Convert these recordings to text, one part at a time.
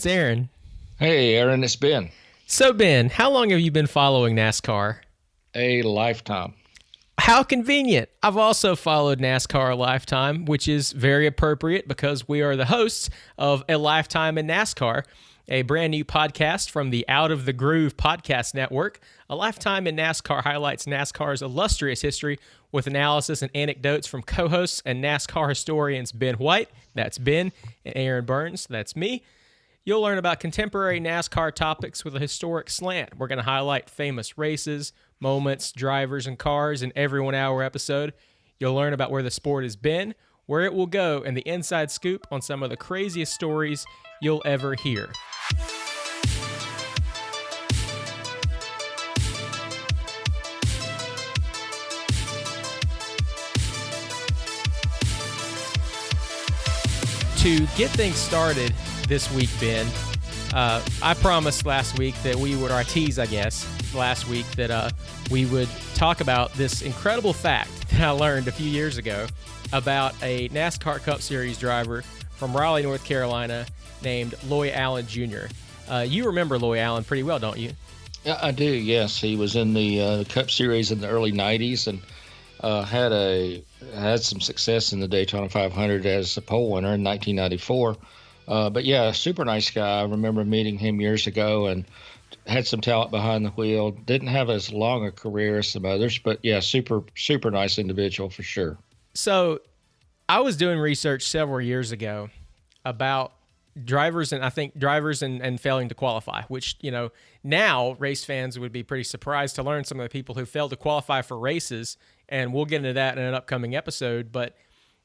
it's Aaron. Hey, Aaron, it's Ben. So, Ben, how long have you been following NASCAR? A lifetime. How convenient. I've also followed NASCAR a lifetime, which is very appropriate because we are the hosts of A Lifetime in NASCAR, a brand new podcast from the Out of the Groove podcast network. A Lifetime in NASCAR highlights NASCAR's illustrious history with analysis and anecdotes from co-hosts and NASCAR historians Ben White, that's Ben, and Aaron Burns, that's me. You'll learn about contemporary NASCAR topics with a historic slant. We're going to highlight famous races, moments, drivers, and cars in every 1 hour episode. You'll learn about where the sport has been, where it will go, and the inside scoop on some of the craziest stories you'll ever hear. To get things started this week, Ben, I promised last week that we would, or I teased, I guess, last week that we would talk about this incredible fact that I learned a few years ago about a NASCAR Cup Series driver from Raleigh, North Carolina named Loy Allen Jr. You remember Loy Allen pretty well, don't you? Yeah, I do, yes. He was in the Cup Series in the early 90s and had some success in the Daytona 500 as a pole winner in 1994. But yeah, super nice guy. I remember meeting him years ago and had some talent behind the wheel. Didn't have as long a career as some others, but yeah, super nice individual for sure. So I was doing research several years ago about drivers and failing to qualify, which, you know, now race fans would be pretty surprised to learn some of the people who failed to qualify for races, and we'll get into that in an upcoming episode. But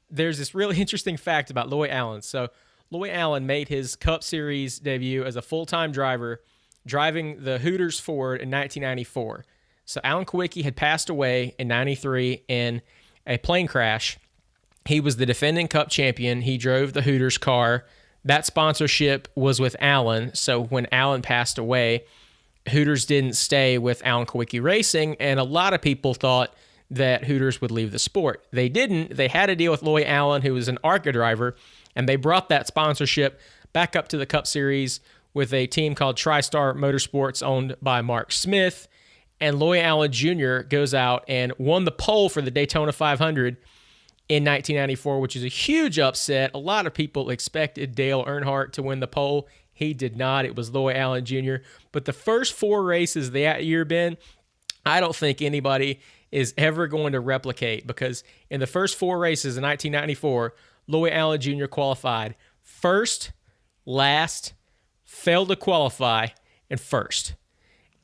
there's this really interesting fact about Loy Allen. So Loy Allen made his Cup Series debut as a full-time driver, driving the Hooters Ford in 1994. So Alan Kulwicki had passed away in 93 in a plane crash. He was the defending Cup champion. He drove the Hooters car. That sponsorship was with Allen. So when Allen passed away, Hooters didn't stay with Alan Kulwicki Racing, and a lot of people thought that Hooters would leave the sport. They didn't. They had a deal with Loy Allen, who was an ARCA driver, and they brought that sponsorship back up to the Cup Series with a team called TriStar Motorsports owned by Mark Smith. And Loy Allen Jr. goes out and won the pole for the Daytona 500 in 1994, which is a huge upset. A lot of people expected Dale Earnhardt to win the pole. He did not. It was Loy Allen Jr. But the first four races that year, Ben, I don't think anybody is ever going to replicate, because in the first four races in 1994, Loy Allen Jr. qualified first, last, failed to qualify, and first.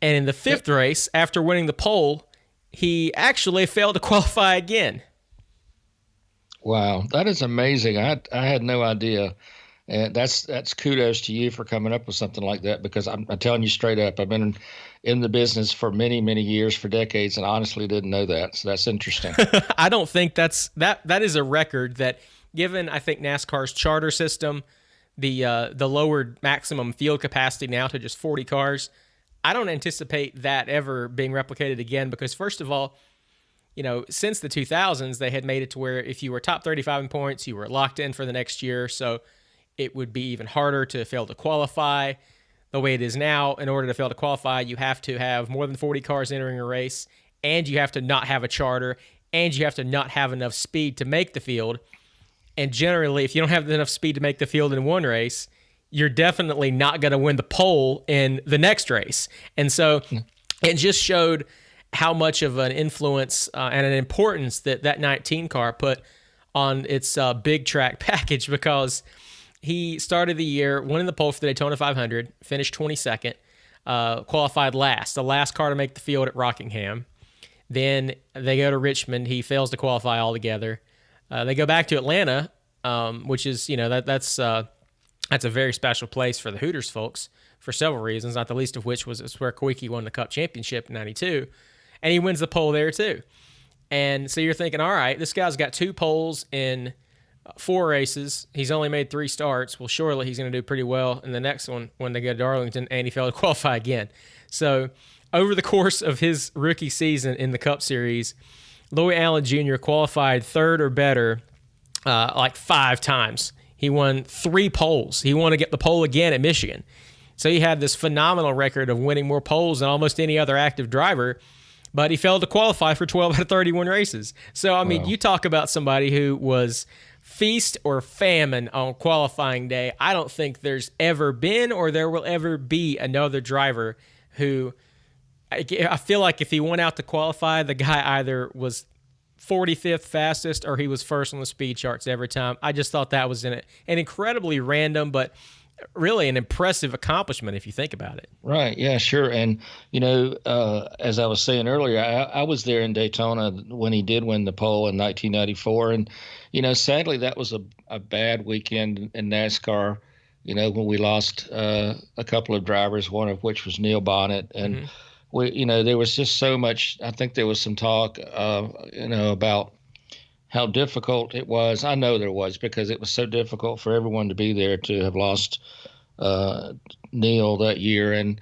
And in the fifth race, after winning the pole, he actually failed to qualify again. Wow, that is amazing. I had no idea. And that's kudos to you for coming up with something like that, because I'm telling you straight up, I've been in the business for many years, for decades, and honestly didn't know that. So that's interesting. I don't think that is a record that, given I think NASCAR's charter system, the lowered maximum field capacity now to just 40 cars, I don't anticipate that ever being replicated again, because first of all, you know, since the 2000s, they had made it to where if you were top 35 in points, you were locked in for the next year. So it would be even harder to fail to qualify. The way it is now, in order to fail to qualify, you have to have more than 40 cars entering a race, and you have to not have a charter, and you have to not have enough speed to make the field. And generally, if you don't have enough speed to make the field in one race, you're definitely not going to win the pole in the next race. And so it just showed how much of an influence and an importance that 19 car put on its big track package, because he started the year winning the pole for the Daytona 500, finished 22nd, qualified last, the last car to make the field at Rockingham. Then they go to Richmond. He fails to qualify altogether. They go back to Atlanta, which is, you know, that's a very special place for the Hooters folks for several reasons, not the least of which was it's where Kulwicki won the Cup championship in 92, and he wins the pole there too. And so you're thinking, all right, this guy's got two poles in 4 races. He's only made 3 starts. Well, surely he's going to do pretty well in the next one when they go to Darlington, and he failed to qualify again. So over the course of his rookie season in the Cup Series, Loy Allen Jr. qualified 3rd or better like 5 times. He won 3 poles. He won to get the pole again at Michigan. So he had this phenomenal record of winning more poles than almost any other active driver, but he failed to qualify for 12 out of 31 races. So, I mean, you talk about somebody who was feast or famine on qualifying day. I don't think there's ever been or there will ever be another driver who, I feel like if he went out to qualify, the guy either was 45th fastest or he was first on the speed charts every time. I just thought that was an incredibly random, but really an impressive accomplishment if you think about it. Right. Yeah, sure. And, as I was saying earlier, I was there in Daytona when he did win the pole in 1994. And, sadly, that was a bad weekend in NASCAR, when we lost a couple of drivers, one of which was Neil Bonnet. And, there was just so much. I think there was some talk, about how difficult it was. I know there was, because it was so difficult for everyone to be there, to have lost Neil that year, and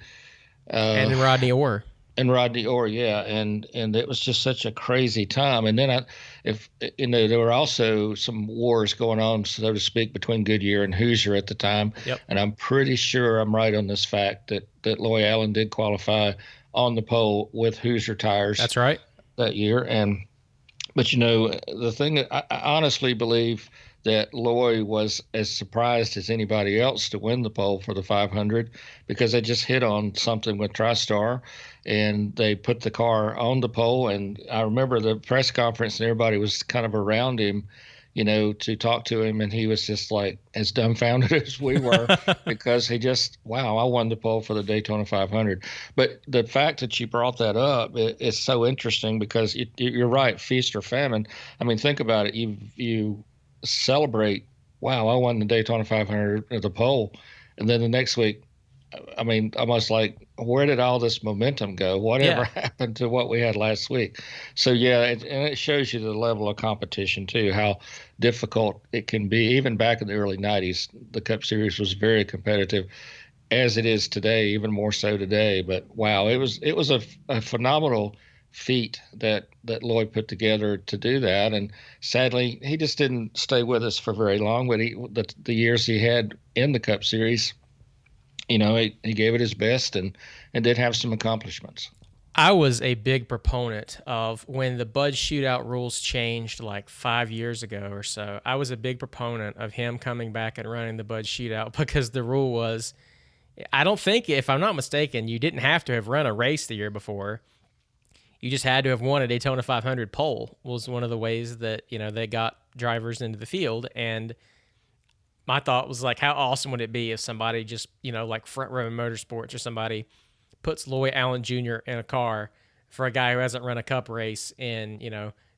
Rodney Orr. And Rodney Orr, yeah, and it was just such a crazy time. And then there were also some wars going on, so to speak, between Goodyear and Hoosier at the time. Yep. And I'm pretty sure I'm right on this fact that Loy Allen did qualify on the pole with Hoosier tires. That's right. That year. But the thing, I honestly believe that Loy was as surprised as anybody else to win the pole for the 500, because they just hit on something with TriStar, and they put the car on the pole. And I remember the press conference, and everybody was kind of around him, to talk to him, and he was just like as dumbfounded as we were, because he just, wow, I won the pole for the Daytona 500. But the fact that you brought that up is so interesting, because you're right, feast or famine. I mean, think about it. You celebrate, wow, I won the Daytona 500 at the pole, and then the next week, I mean, almost like, where did all this momentum go? Whatever happened to what we had last week? So, yeah, and it shows you the level of competition, too, how difficult it can be. Even back in the early 90s, the Cup Series was very competitive, as it is today, even more so today. But, wow, it was a phenomenal feat that Loy put together to do that. And sadly, he just didn't stay with us for very long. But the years he had in the Cup Series, he gave it his best and did have some accomplishments. I was a big proponent of when the Bud Shootout rules changed like 5 years ago or so. I was a big proponent of him coming back and running the Bud Shootout, because the rule was, I don't think, if I'm not mistaken, you didn't have to have run a race the year before. You just had to have won a Daytona 500 pole, was one of the ways that, they got drivers into the field. And my thought was like, how awesome would it be if somebody just, like Front Row Motorsports or somebody puts Loy Allen Jr. in a car for a guy who hasn't run a Cup race in,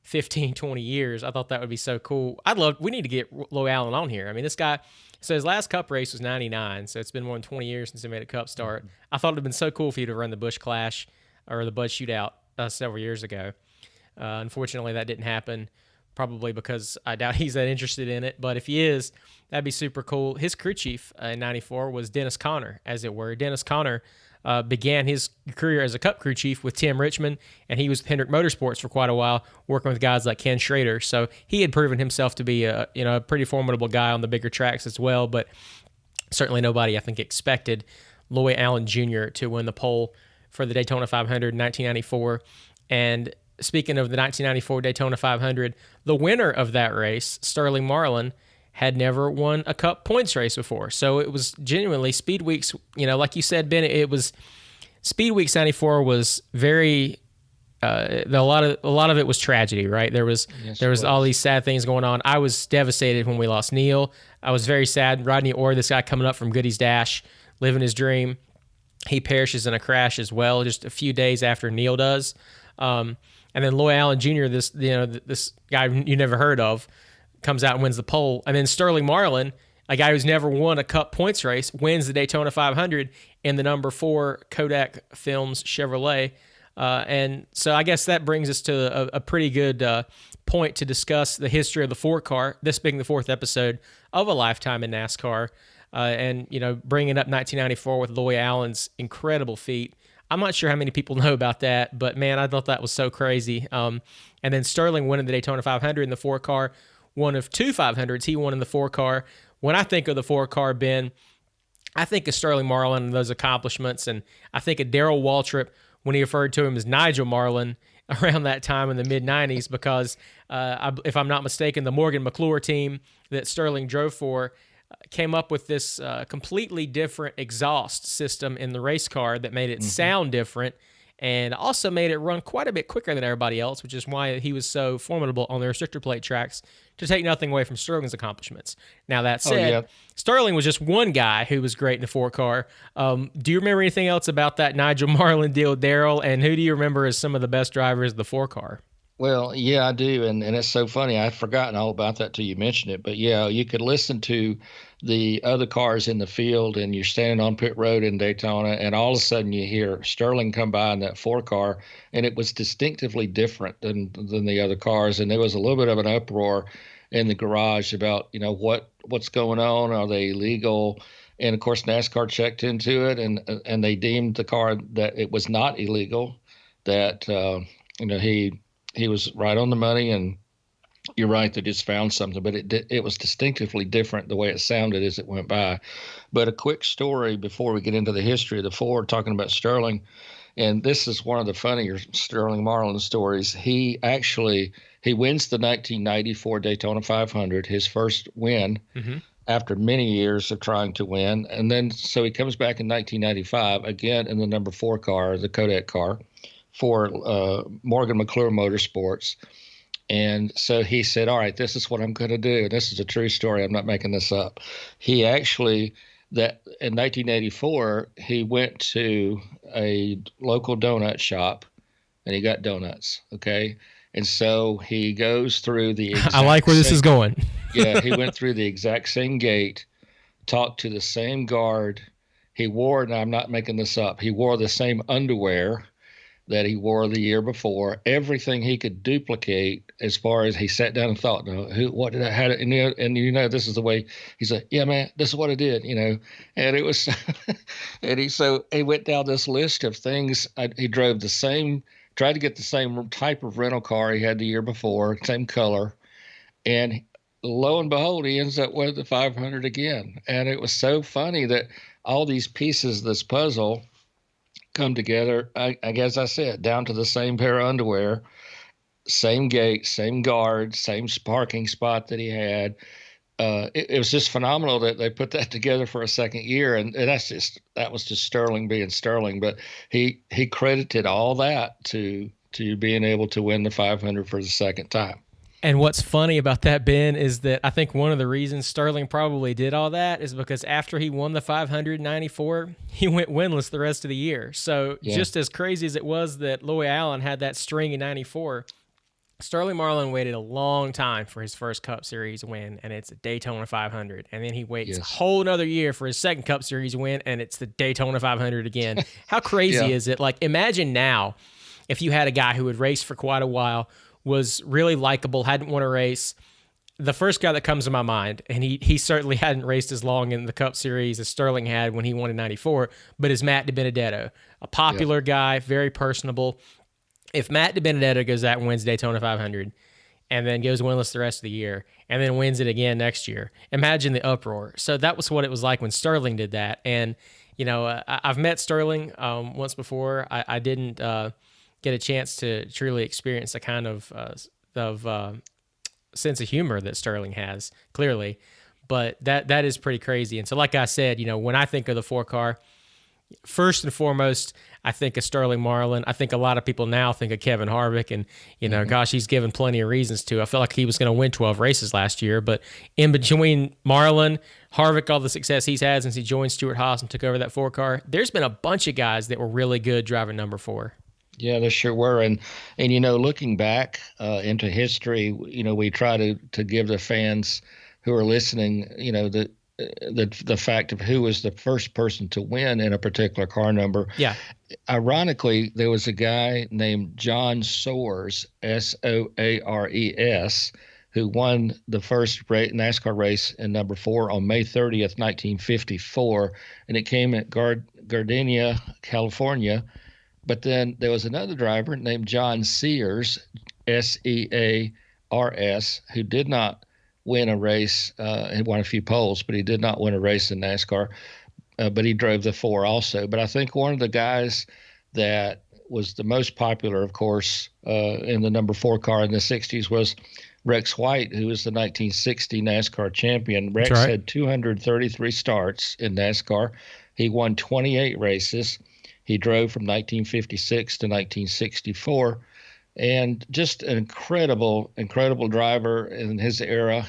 15, 20 years. I thought that would be so cool. We need to get Loy Allen on here. I mean, this guy, so his last Cup race was 99, so it's been more than 20 years since he made a Cup start. I thought it would have been so cool for you to run the Busch Clash or the Bud Shootout several years ago. Unfortunately, that didn't happen, probably because I doubt he's that interested in it. But if he is, that'd be super cool. His crew chief in 94 was Dennis Conner, as it were. Dennis Conner began his career as a Cup crew chief with Tim Richmond, and he was with Hendrick Motorsports for quite a while, working with guys like Ken Schrader. So he had proven himself to be a pretty formidable guy on the bigger tracks as well. But certainly nobody, I think, expected Loy Allen Jr. to win the pole for the Daytona 500 in 1994. And speaking of the 1994 Daytona 500, the winner of that race, Sterling Marlin, had never won a Cup points race before. So it was genuinely Speed Weeks, like you said, Ben, it was Speed Weeks 94 was very a lot of it was tragedy, right? There was all these sad things going on. I was devastated when we lost Neil. I was very sad. Rodney Orr, this guy coming up from Goody's Dash, living his dream, he perishes in a crash as well, just a few days after Neil does. And then Loy Allen Jr., this guy you never heard of, comes out and wins the pole. And then Sterling Marlin, a guy who's never won a Cup points race, wins the Daytona 500 in the number 4 Kodak Films Chevrolet. And so I guess that brings us to a pretty good point to discuss the history of the 4 car, this being the 4th episode of A Lifetime in NASCAR. And, bringing up 1994 with Loy Allen's incredible feat. I'm not sure how many people know about that, but, man, I thought that was so crazy. And then Sterling winning the Daytona 500 in the 4 car, one of 2 500s he won in the 4 car, when I think of the 4-car, Ben, I think of Sterling Marlin and those accomplishments, and I think of Darrell Waltrip when he referred to him as Nigel Marlin around that time in the mid 90s, because if I'm not mistaken, the Morgan McClure team that Sterling drove for came up with this completely different exhaust system in the race car that made it sound different and also made it run quite a bit quicker than everybody else, which is why he was so formidable on the restrictor plate tracks, to take nothing away from Sterling's accomplishments. Now, that said, Sterling was just one guy who was great in the 4-car. Do you remember anything else about that Nigel Marlin deal, Darrell? And who do you remember as some of the best drivers of the 4-car? Well, yeah, I do, and it's so funny. I'd forgotten all about that till you mentioned it. But yeah, you could listen to the other cars in the field, and you're standing on pit road in Daytona, and all of a sudden you hear Sterling come by in that 4-car, and it was distinctively different than the other cars, and there was a little bit of an uproar in the garage about what's going on, are they illegal? And of course NASCAR checked into it, and they deemed the car that it was not illegal, that he was right on the money, and you're right, they just found something, but it was distinctively different the way it sounded as it went by. But a quick story before we get into the history of the Ford, talking about Sterling, and this is one of the funnier Sterling Marlin stories. He wins the 1994 Daytona 500, his first win after many years of trying to win, and then so he comes back in 1995 again in the number 4 car, the Kodak car, for Morgan McClure Motorsports. And so he said, all right, this is what I'm going to do. This is a true story. I'm not making this up. He actually, that in 1984, he went to a local donut shop and he got donuts. Okay. And so he goes through the exact I like where this is going. Yeah. He went through the exact same gate, talked to the same guard. He wore, and I'm not making this up, he wore the same underwear that he wore the year before, everything he could duplicate. As far as he sat down and thought, no, what did I had it? And this is the way he said, yeah, man, this is what I did, and it was, and he went down this list of things. He drove tried to get the same type of rental car he had the year before, same color. And lo and behold, he ends up with the 500 again. And it was so funny that all these pieces of this puzzle come together, I guess I said, down to the same pair of underwear, same gate, same guard, same parking spot that he had. It was just phenomenal that they put that together for a second year, and that was just Sterling being Sterling. But he credited all that to being able to win the 500 for the second time. And what's funny about that, Ben, is that I think one of the reasons Sterling probably did all that is because after he won the 594, he went winless the rest of the year. So just as crazy as it was that Loy Allen had that string in 94, Sterling Marlin waited a long time for his first Cup Series win, and it's a Daytona 500. And then he waits a whole another year for his second Cup Series win, and it's the Daytona 500 again. How crazy is it? Like, imagine now if you had a guy who had raced for quite a while, was really likable, hadn't won a race. The first guy that comes to my mind, and he certainly hadn't raced as long in the Cup Series as Sterling had when he won in 94, but is Matt DiBenedetto. A popular guy, very personable. If Matt DiBenedetto goes out and wins Daytona 500 and then goes winless the rest of the year and then wins it again next year, imagine the uproar. So that was what it was like when Sterling did that. And, I've met Sterling once before. I didn't get a chance to truly experience the kind of sense of humor that Sterling has, clearly. But that is pretty crazy. And so, like I said, when I think of the 4-car, first and foremost, I think of Sterling Marlin. I think a lot of people now think of Kevin Harvick, and gosh, he's given plenty of reasons to. I felt like he was going to win 12 races last year, but in between Marlin, Harvick, all the success he's had since he joined Stewart-Haas and took over that 4-car, there's been a bunch of guys that were really good driving number 4. Yeah, there sure were, and looking back into history, we try to give the fans who are listening, the fact of who was the first person to win in a particular car number. Yeah. Ironically, there was a guy named John Soares, Soares, who won the first NASCAR race in number 4 on May 30th, 1954, and it came at Gardenia, California. But then there was another driver named John Sears, Sears, who did not win a race. He won a few poles, but he did not win a race in NASCAR. But he drove the 4 also. But I think one of the guys that was the most popular, of course, in the number 4 car in the 60s was Rex White, who was the 1960 NASCAR champion. That's Rex right. had 233 starts in NASCAR. He won 28 races. He drove from 1956 to 1964, and just an incredible driver in his era.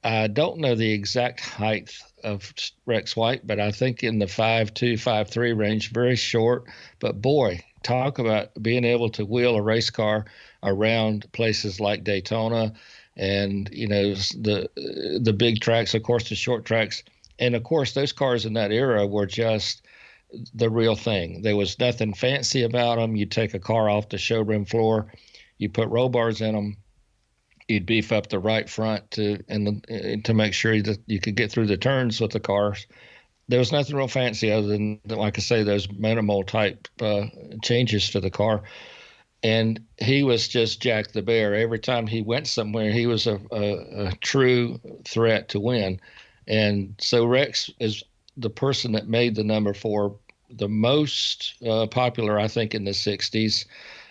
I don't know the exact height of Rex White, but I think in the 5'2", 5'3" range, very short. But boy, talk about being able to wheel a race car around places like Daytona, and the big tracks, of course, the short tracks, and of course those cars in that era were just the real thing. There was nothing fancy about them. You take a car off the showroom floor, you put roll bars in them, you'd beef up the right front to make sure that you could get through the turns with the cars. There was nothing real fancy other than, like I say, those minimal type changes to the car. And he was just Jack the Bear. Every time he went somewhere, he was a true threat to win. And so Rex is the person that made the number 4 the most popular, I think, in the 60s.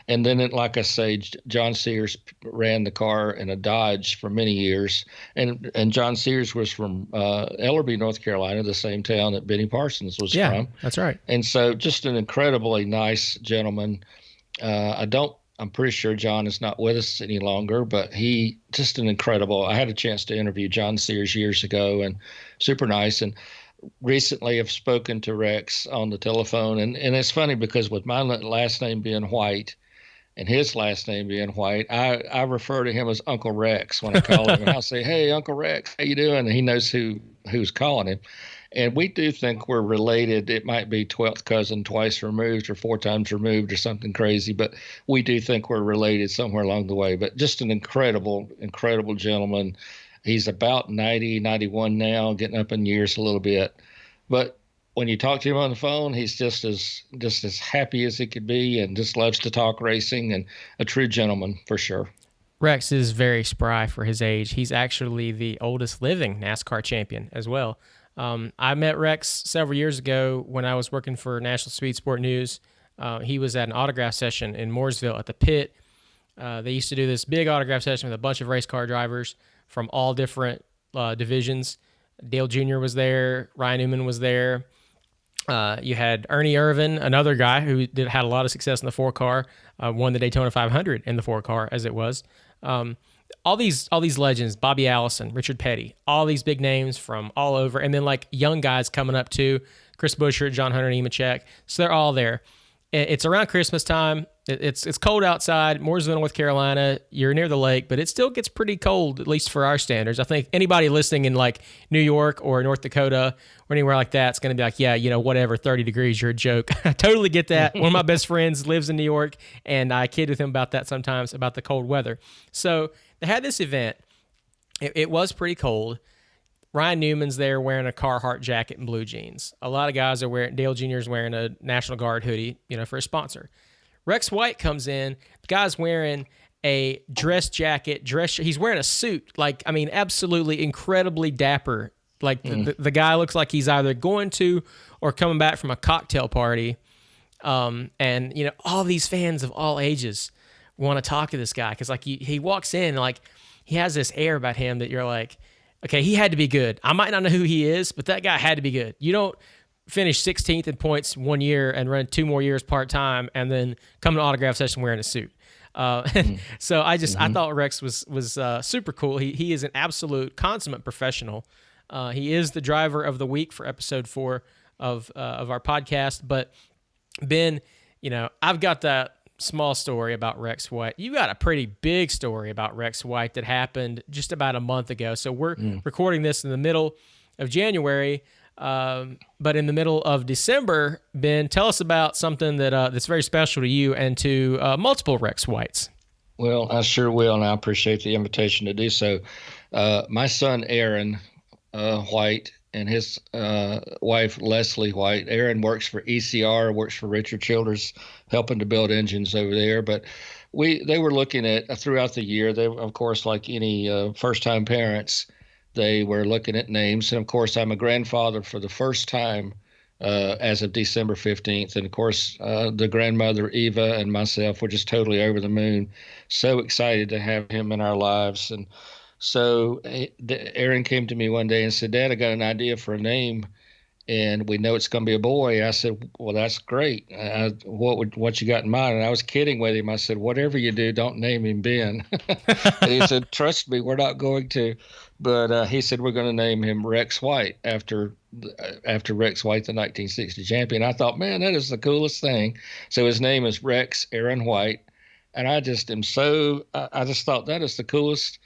And then, like I say, John Sears ran the car in a Dodge for many years. And John Sears was from Ellerby, North Carolina, the same town that Benny Parsons was from. That's right. And so just an incredibly nice gentleman. I'm pretty sure John is not with us any longer, but he just an incredible. I had a chance to interview John Sears years ago, and super nice. And recently I've spoken to Rex on the telephone, and it's funny because with my last name being White and his last name being White, I refer to him as Uncle Rex when I call him, and I'll say, "Hey, Uncle Rex, how you doing?" And he knows who's calling him. And we do think we're related. It might be 12th cousin twice removed or 4 times removed or something crazy, but we do think we're related somewhere along the way. But just an incredible gentleman. He's about 90, 91 now, getting up in years a little bit. But when you talk to him on the phone, he's just as happy as he could be, and just loves to talk racing, and a true gentleman for sure. Rex is very spry for his age. He's actually the oldest living NASCAR champion as well. I met Rex several years ago when I was working for National Speed Sport News. He was at an autograph session in Mooresville at the pit. They used to do this big autograph session with a bunch of race car drivers from all different divisions. Dale Jr. was there. Ryan Newman was there. You had Ernie Irvin, another guy who had a lot of success in the 4 car, won the Daytona 500 in the 4 car as it was. All these legends, Bobby Allison, Richard Petty, all these big names from all over, and then like young guys coming up too, Chris Buescher, John Hunter Nemechek. So they're all there. It's around Christmas time. It's cold outside, Mooresville, North Carolina. You're near the lake, but it still gets pretty cold, at least for our standards. I think anybody listening in like New York or North Dakota or anywhere like that is going to be like, yeah, whatever, 30 degrees, you're a joke. I totally get that. One of my best friends lives in New York, and I kid with him about that sometimes, about the cold weather. So they had this event. It was pretty cold. Ryan Newman's there wearing a Carhartt jacket and blue jeans. A lot of guys are wearing, Dale Jr. is wearing a National Guard hoodie, for a sponsor. Rex White comes in. The guy's wearing a dress jacket, he's wearing a suit. Absolutely incredibly dapper. The guy looks like he's either going to or coming back from a cocktail party. And all these fans of all ages want to talk to this guy because he walks in, he has this air about him that you're like, okay, he had to be good. I might not know who he is, but that guy had to be good. You don't finish 16th in points 1 year and run 2 more years part-time and then come to an autograph session wearing a suit. So I thought Rex was super cool. He is an absolute consummate professional. He is the driver of the week for episode 4 of our podcast. But Ben, I've got that small story about Rex White. You got a pretty big story about Rex White that happened just about a month ago. So we're recording this in the middle of January, but in the middle of December. Ben, tell us about something that's very special to you and to multiple Rex Whites. Well, I sure will, and I appreciate the invitation to do so. My son Aaron White and his wife, Leslie White. Aaron works for ECR, works for Richard Childress, helping to build engines over there. But they were looking at throughout the year. They, of course, like any first time parents, they were looking at names. And of course, I'm a grandfather for the first time as of December 15th. And of course, the grandmother Eva and myself were just totally over the moon, so excited to have him in our lives. And so Aaron came to me one day and said, "Dad, I got an idea for a name, and we know it's going to be a boy." I said, "Well, that's great. What you got in mind?" And I was kidding with him. I said, "Whatever you do, don't name him Ben." And he said, "Trust me, we're not going to." But he said, "We're going to name him Rex White after Rex White, the 1960 champion." I thought, man, that is the coolest thing. So his name is Rex Aaron White, and I just am so I just thought that is the coolest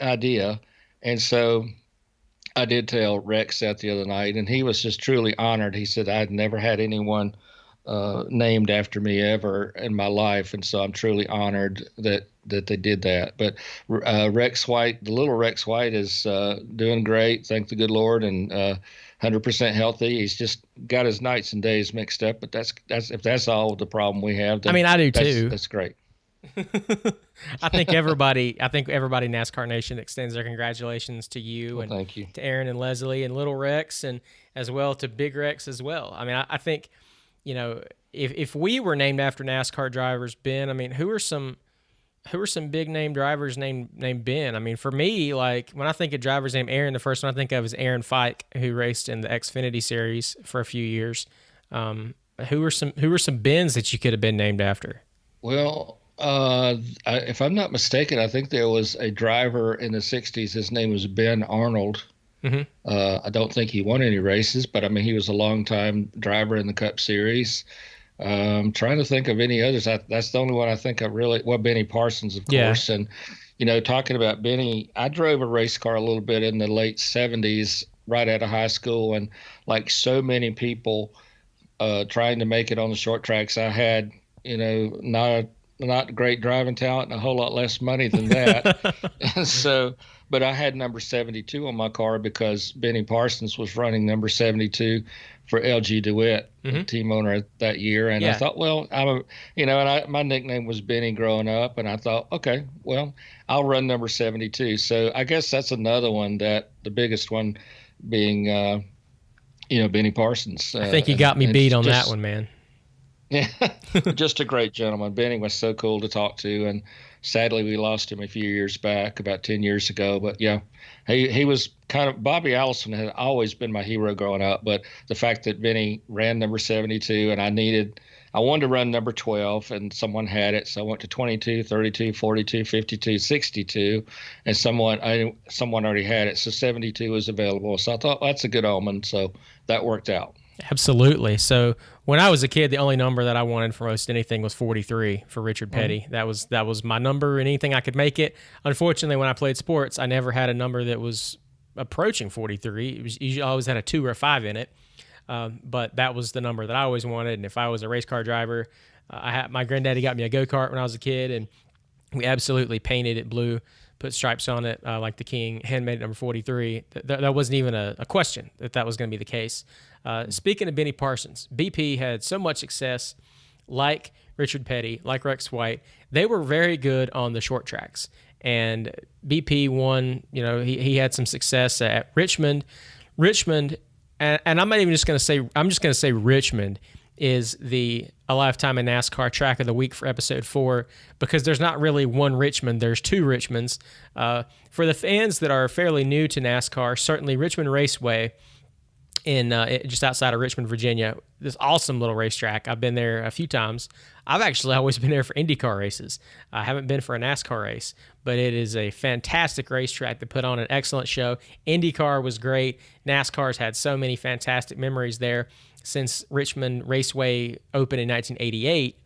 idea. And so I did tell Rex that the other night, and he was just truly honored. He said, "I'd never had anyone named after me ever in my life, and so I'm truly honored that they did that." But Rex White, the little Rex White, is doing great, thank the good Lord, and 100% healthy. He's just got his nights and days mixed up, but that's if that's all the problem we have, then I mean, I do too. That's great. I think everybody in NASCAR Nation extends their congratulations to you and Thank you to Aaron and Leslie and Little Rex, and as well to Big Rex as well. I mean, I think, if we were named after NASCAR drivers, Ben, I mean, who are some big name drivers named Ben? I mean, for me, like when I think of drivers named Aaron, the first one I think of is Aaron Fike, who raced in the Xfinity series for a few years. Who are some Bens that you could have been named after? Well, if I'm not mistaken, I think there was a driver in the 60s. His name was Ben Arnold. Mm-hmm. I don't think he won any races, but I mean, he was a longtime driver in the Cup Series. Trying to think of any others. That's the only one I think I really, well, Benny Parsons, of course. And, talking about Benny, I drove a race car a little bit in the late 70s, right out of high school. And like so many people trying to make it on the short tracks, I had, not great driving talent and a whole lot less money than that. And so, but I had number 72 on my car because Benny Parsons was running number 72 for LG DeWitt, the team owner that year. And I thought, well, my nickname was Benny growing up. And I thought, okay, well, I'll run number 72. So I guess that's another one, that the biggest one being, Benny Parsons. I think you got me beat on that one, man. Yeah, just a great gentleman. Benny was so cool to talk to, and sadly we lost him a few years back, about 10 years ago. But yeah, he was kind of, Bobby Allison had always been my hero growing up, but the fact that Benny ran number 72 and I wanted to run number 12 and someone had it, so I went to 22, 32, 42, 52, 62, and someone already had it, so 72 was available. So I thought, well, that's a good omen, so that worked out. Absolutely. So when I was a kid, the only number that I wanted for most anything was 43 for Richard Petty. Mm-hmm. That was my number, and anything I could make it. Unfortunately, when I played sports, I never had a number that was approaching 43. It was usually always had a 2 or a 5 in it. But that was the number that I always wanted. And if I was a race car driver, my granddaddy got me a go-kart when I was a kid, and we absolutely painted it blue, put stripes on it like the king, handmade number 43. That wasn't even a question that was going to be the case. Speaking of Benny Parsons, BP had so much success, like Richard Petty, like Rex White. They were very good on the short tracks. And BP won, he had some success at Richmond. Richmond, and I'm not even just going to say, I'm just going to say Richmond is a Lifetime in NASCAR track of the week for episode 4, because there's not really one Richmond, there's 2 Richmonds. For the fans that are fairly new to NASCAR, certainly Richmond Raceway in just outside of Richmond, Virginia, this awesome little racetrack. I've been there a few times. I've actually always been there for IndyCar races. I haven't been for a NASCAR race, but it is a fantastic racetrack to put on an excellent show. IndyCar was great. NASCAR's had so many fantastic memories there since Richmond Raceway opened in 1988.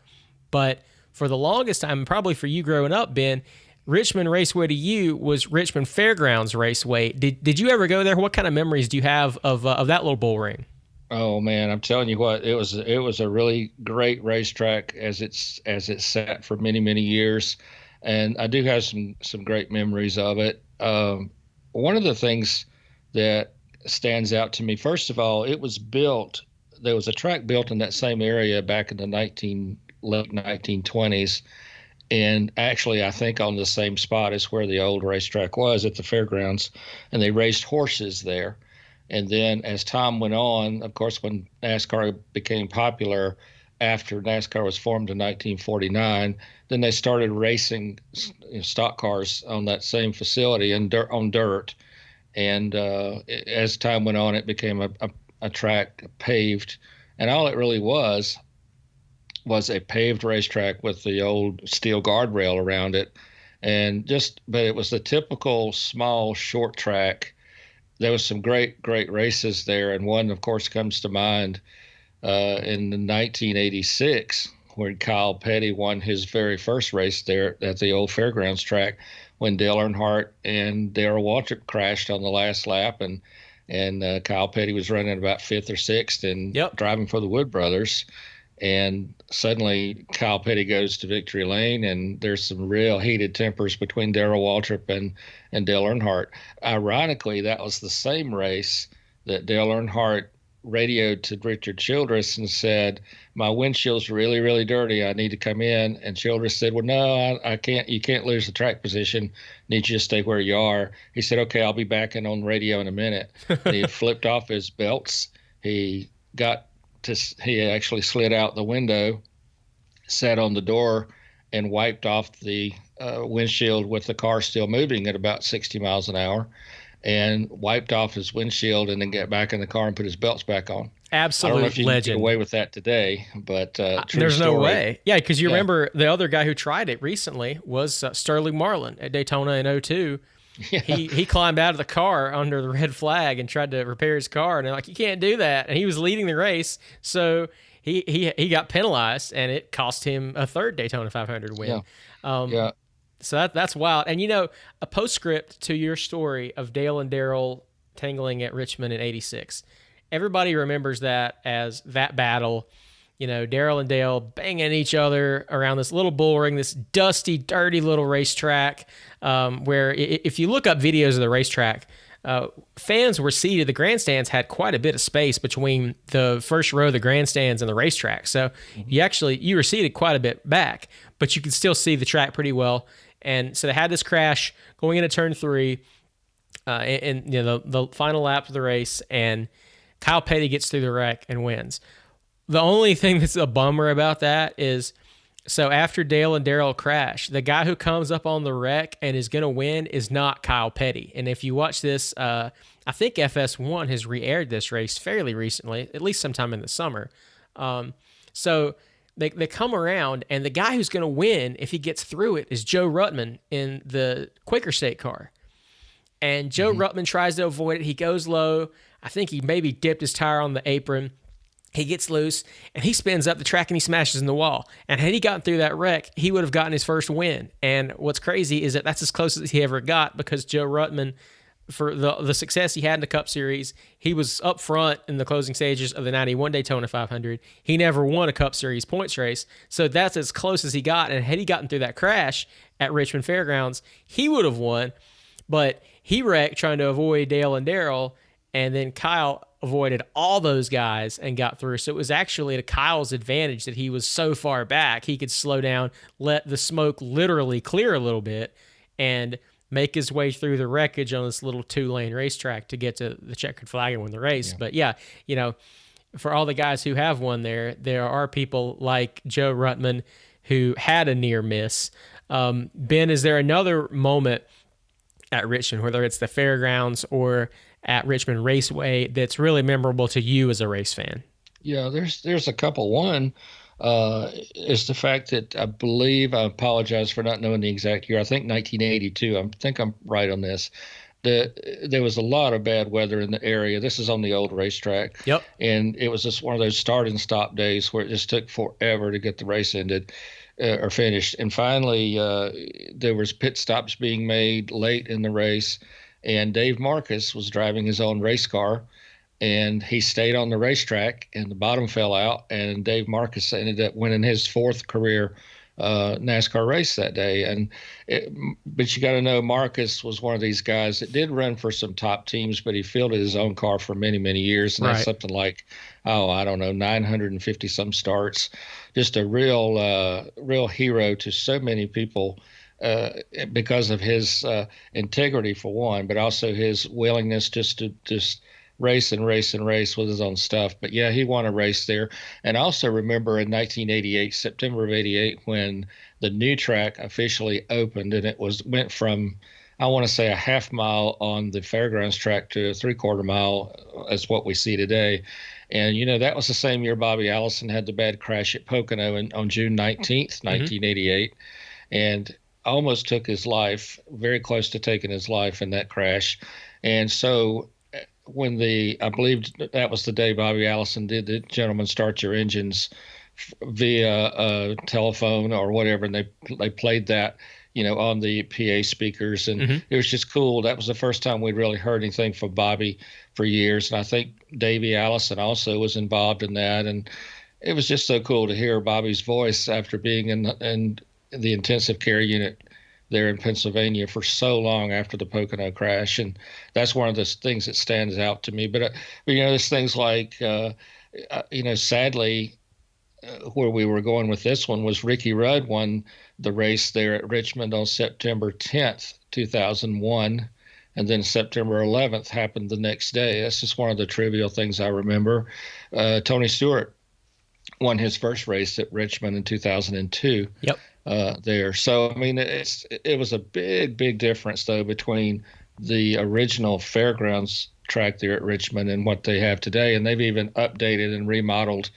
But for the longest time, probably for you growing up, Ben, Richmond Raceway to you was Richmond Fairgrounds Raceway. Did you ever go there? What kind of memories do you have of that little bull ring? Oh man, I'm telling you what, it was a really great racetrack as it sat for many, many years, and I do have some great memories of it. One of the things that stands out to me, first of all, it was built. There was a track built in that same area back in the late 1920s. and actually, I think on the same spot as where the old racetrack was at the fairgrounds, and they raced horses there. And then as time went on, of course, when NASCAR became popular after NASCAR was formed in 1949, then they started racing stock cars on that same facility and on dirt. And as time went on, it became a track paved, and all it really was a paved racetrack with the old steel guardrail around it. But it was the typical small short track. There was some great races there, and one, of course, comes to mind in 1986 when Kyle Petty won his very first race there at the old fairgrounds track, when Dale Earnhardt and Darrell Waltrip crashed on the last lap, and Kyle Petty was running about fifth or sixth and Yep. driving for the Wood Brothers. And suddenly Kyle Petty goes to victory lane, and there's some real heated tempers between Darrell Waltrip and Dale Earnhardt. Ironically, that was the same race that Dale Earnhardt radioed to Richard Childress and said, "My windshield's really dirty. I need to come in." And Childress said, "Well, no, I can't. You can't lose the track position. Need you to stay where you are." He said, "Okay, I'll be back in on radio in a minute." And he flipped off his belts. He got he actually slid out the window, sat on the door, and wiped off the windshield with the car still moving at about 60 miles an hour, and wiped off his windshield, and then got back in the car and put his belts back on. I don't know Absolute if you can get legend. away with that today, but true There's no story. way. Yeah, because you Yeah. remember the other guy who tried it recently was Sterling Marlin at Daytona in '02. Yeah. He climbed out of the car under the red flag and tried to repair his car, and they're like, "You can't do that." And he was leading the race, so he got penalized, and it cost him a third Daytona 500 win. Yeah. Um, Yeah. so that's wild. And a postscript to your story of Dale and Darrell tangling at Richmond in '86. Everybody remembers that as that battle. Darrell and Dale banging each other around this little bull ring, this dusty, dirty little racetrack, where if you look up videos of the racetrack, fans were seated. The grandstands had quite a bit of space between the first row of the grandstands and the racetrack. So you were seated quite a bit back, but you could still see the track pretty well. And so they had this crash going into turn 3, and the final lap of the race, and Kyle Petty gets through the wreck and wins. The only thing that's a bummer about that is, so after Dale and Darrell crash, the guy who comes up on the wreck and is going to win is not Kyle Petty. And if you watch this, I think FS1 has re-aired this race fairly recently, at least sometime in the summer. So they come around, and the guy who's going to win, if he gets through it, is Joe Ruttman in the Quaker State car. And Joe Ruttman tries to avoid it. He goes low. I think he maybe dipped his tire on the apron. He gets loose, and he spins up the track, and he smashes in the wall. And had he gotten through that wreck, he would have gotten his first win. And what's crazy is that that's as close as he ever got, because Joe Ruttman, for the success he had in the Cup Series, he was up front in the closing stages of the 91 Daytona 500. He never won a Cup Series points race. So that's as close as he got. And had he gotten through that crash at Richmond Fairgrounds, he would have won. But he wrecked trying to avoid Dale and Darrell, and then Kyle avoided all those guys and got through. So it was actually to Kyle's advantage that he was so far back. He could slow down, let the smoke literally clear a little bit, and make his way through the wreckage on this little 2-lane racetrack to get to the checkered flag and win the race. Yeah. But yeah, for all the guys who have won there are people like Joe Ruttman who had a near miss. Ben, is there another moment at Richmond, whether it's the fairgrounds or at Richmond Raceway, that's really memorable to you as a race fan? Yeah, there's a couple. One is the fact that I apologize for not knowing the exact year. I think 1982. I think I'm right on this. There was a lot of bad weather in the area. This is on the old racetrack. Yep. And it was just one of those start and stop days where it just took forever to get the race ended. Or finished. And finally, there was pit stops being made late in the race, and Dave Marcus was driving his own race car, and he stayed on the racetrack, and the bottom fell out, and Dave Marcus ended up winning his 4th career NASCAR race that day. But you got to know Marcus was one of these guys that did run for some top teams, but he fielded his own car for many, many years, and that's Right. something like, oh, I don't know, 950 some starts. Just a real hero to so many people. Uh, because of his integrity for one, but also his willingness just to just race and race and race with his own stuff. But yeah, he won a race there. And I also remember in 1988, September of '88, when the new track officially opened, and it went from, I want to say, a half mile on the fairgrounds track to a 3/4 mile as what we see today. And that was the same year Bobby Allison had the bad crash at Pocono on June 19th, Hmm. 1988, and almost took his life, very close to taking his life in that crash. And so I believe that was the day Bobby Allison did the "Gentlemen, Start Your Engines" via telephone or whatever, and they played that, on the PA speakers, and Hmm. it was just cool. That was the first time we'd really heard anything from Bobby for years, and I think Davey Allison also was involved in that, and it was just so cool to hear Bobby's voice after being in the intensive care unit there in Pennsylvania for so long after the Pocono crash, and that's one of the things that stands out to me. But there's things like, sadly, where we were going with this one was Ricky Rudd won the race there at Richmond on September 10th, 2001. And then September 11th happened the next day. That's just one of the trivial things I remember. Tony Stewart won his first race at Richmond in 2002 Yep. there. So, I mean, it was a big, big difference, though, between the original fairgrounds track there at Richmond and what they have today. And they've even updated and remodeled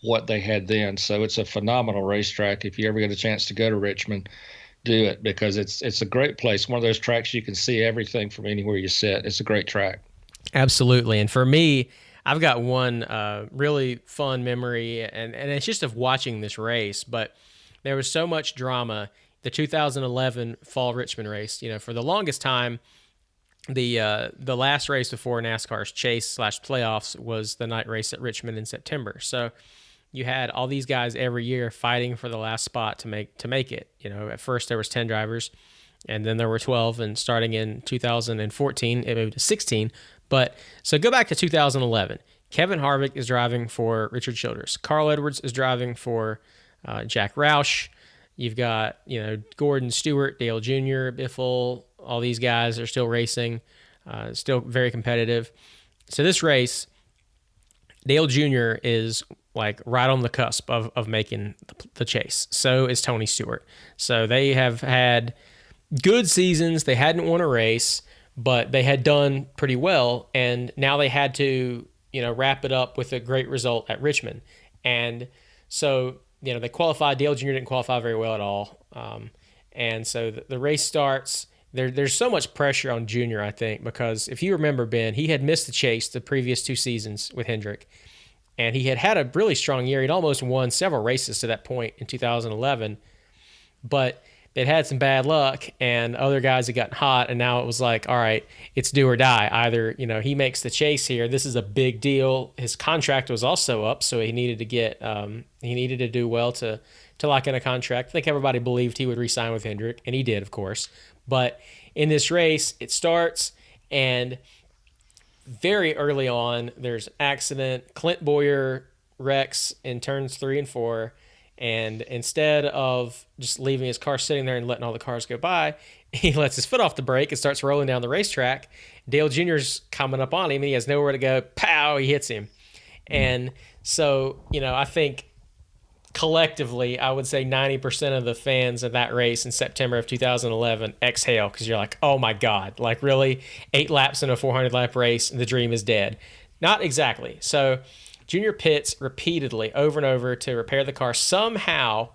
what they had then. So it's a phenomenal racetrack. If you ever get a chance to go to Richmond, do it, because it's a great place. One of those tracks you can see everything from anywhere you sit. It's a great track. Absolutely. And for me, I've got one really fun memory, and it's just of watching this race. But there was so much drama. The 2011 Fall Richmond race, for the longest time, the last race before NASCAR's chase/playoffs was the night race at Richmond in September. So you had all these guys every year fighting for the last spot to make it. At first there was 10 drivers, and then there were 12, and starting in 2014 it moved to 16. But so go back to 2011. Kevin Harvick is driving for Richard Childress. Carl Edwards is driving for Jack Roush. You've got Gordon Stewart, Dale Jr., Biffle. All these guys are still racing, still very competitive. So this race, Dale Jr. is like right on the cusp of making the chase. So is Tony Stewart. So they have had good seasons. They hadn't won a race, but they had done pretty well. And now they had to, wrap it up with a great result at Richmond. And so, they qualified. Dale Jr. didn't qualify very well at all. And so the race starts. There's so much pressure on Junior, I think, because if you remember, Ben, he had missed the chase the previous 2 seasons with Hendrick. And he had a really strong year. He'd almost won several races to that point in 2011. But they'd had some bad luck, and other guys had gotten hot, and now it was like, all right, it's do or die. Either, he makes the chase here. This is a big deal. His contract was also up, so he needed to do well to lock in a contract. I think everybody believed he would re-sign with Hendrick, and he did, of course. But in this race, it starts, and very early on, there's an accident. Clint Boyer wrecks in turns 3 and 4, and instead of just leaving his car sitting there and letting all the cars go by, he lets his foot off the brake and starts rolling down the racetrack. Dale Jr.'s coming up on him, and he has nowhere to go. Pow! He hits him. And so, I think collectively, I would say 90% of the fans of that race in September of 2011 exhale, because you're like, oh my God, like really 8 laps in a 400 lap race and the dream is dead. Not exactly. So Junior pits repeatedly over and over to repair the car. Somehow,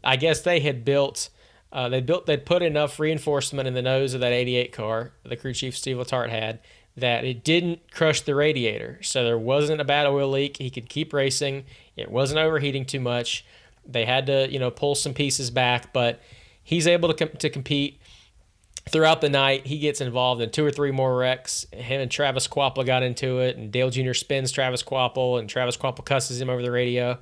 I guess they had they'd put enough reinforcement in the nose of that 88 car, the crew chief Steve Letarte had, that it didn't crush the radiator. So there wasn't a bad oil leak. He could keep racing. It wasn't overheating too much. They had to, pull some pieces back, but he's able to compete. Throughout the night, he gets involved in 2 or 3 more wrecks. Him and Travis Kvapil got into it, and Dale Jr. spins Travis Kvapil, and Travis Kvapil cusses him over the radio.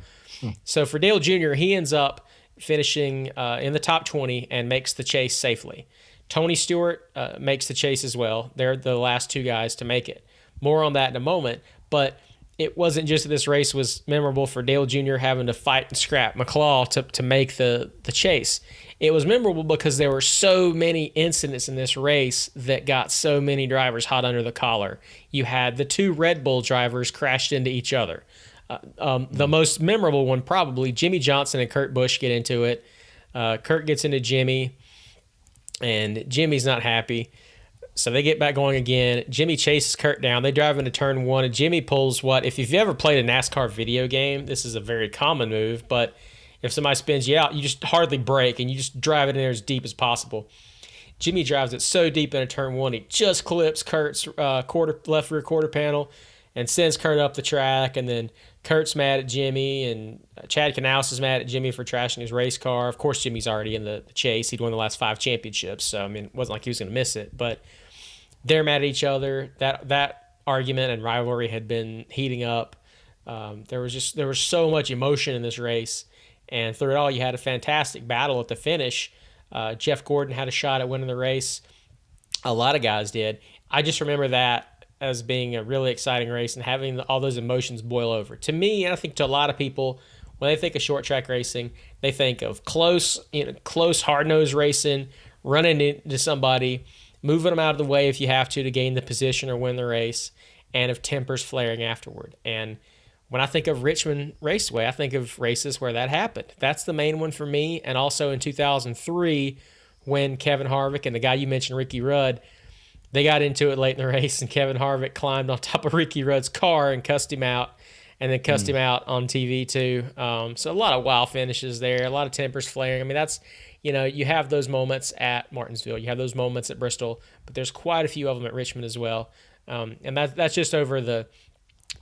So for Dale Jr., he ends up finishing in the top 20 and makes the chase safely. Tony Stewart makes the chase as well. They're the last two guys to make it. More on that in a moment, but it wasn't just that this race was memorable for Dale Jr. having to fight and scrap McClaw to make the chase. It was memorable because there were so many incidents in this race that got so many drivers hot under the collar. You had the two Red Bull drivers crashed into each other. The most memorable one, probably, Jimmy Johnson and Kurt Busch get into it. Kurt gets into Jimmy, and Jimmy's not happy. So they get back going again. Jimmy chases Kurt down. They drive into turn one, and Jimmy pulls what? If you've ever played a NASCAR video game, this is a very common move, but if somebody spins you out, you just hardly brake, and you just drive it in there as deep as possible. Jimmy drives it so deep into turn one, he just clips Kurt's left rear quarter panel and sends Kurt up the track, and then Kurt's mad at Jimmy, and Chad Knaus is mad at Jimmy for trashing his race car. Of course, Jimmy's already in the chase. He'd won the last 5 championships, so, I mean, it wasn't like he was going to miss it, but they're mad at each other. That argument and rivalry had been heating up. There was so much emotion in this race, and through it all, you had a fantastic battle at the finish. Jeff Gordon had a shot at winning the race. A lot of guys did. I just remember that as being a really exciting race and having all those emotions boil over. To me, and I think to a lot of people, when they think of short track racing, they think of close, hard-nosed racing, running into somebody, moving them out of the way if you have to gain the position or win the race, and of tempers flaring afterward. And when I think of Richmond Raceway, I think of races where that happened. That's the main one for me. And also in 2003, when Kevin Harvick and the guy you mentioned, Ricky Rudd, they got into it late in the race, and Kevin Harvick climbed on top of Ricky Rudd's car and cussed him out, and then cussed him out on TV too. So a lot of wild finishes there, a lot of tempers flaring. I mean, that's, you have those moments at Martinsville, you have those moments at Bristol, but there's quite a few of them at Richmond as well. And that's just over the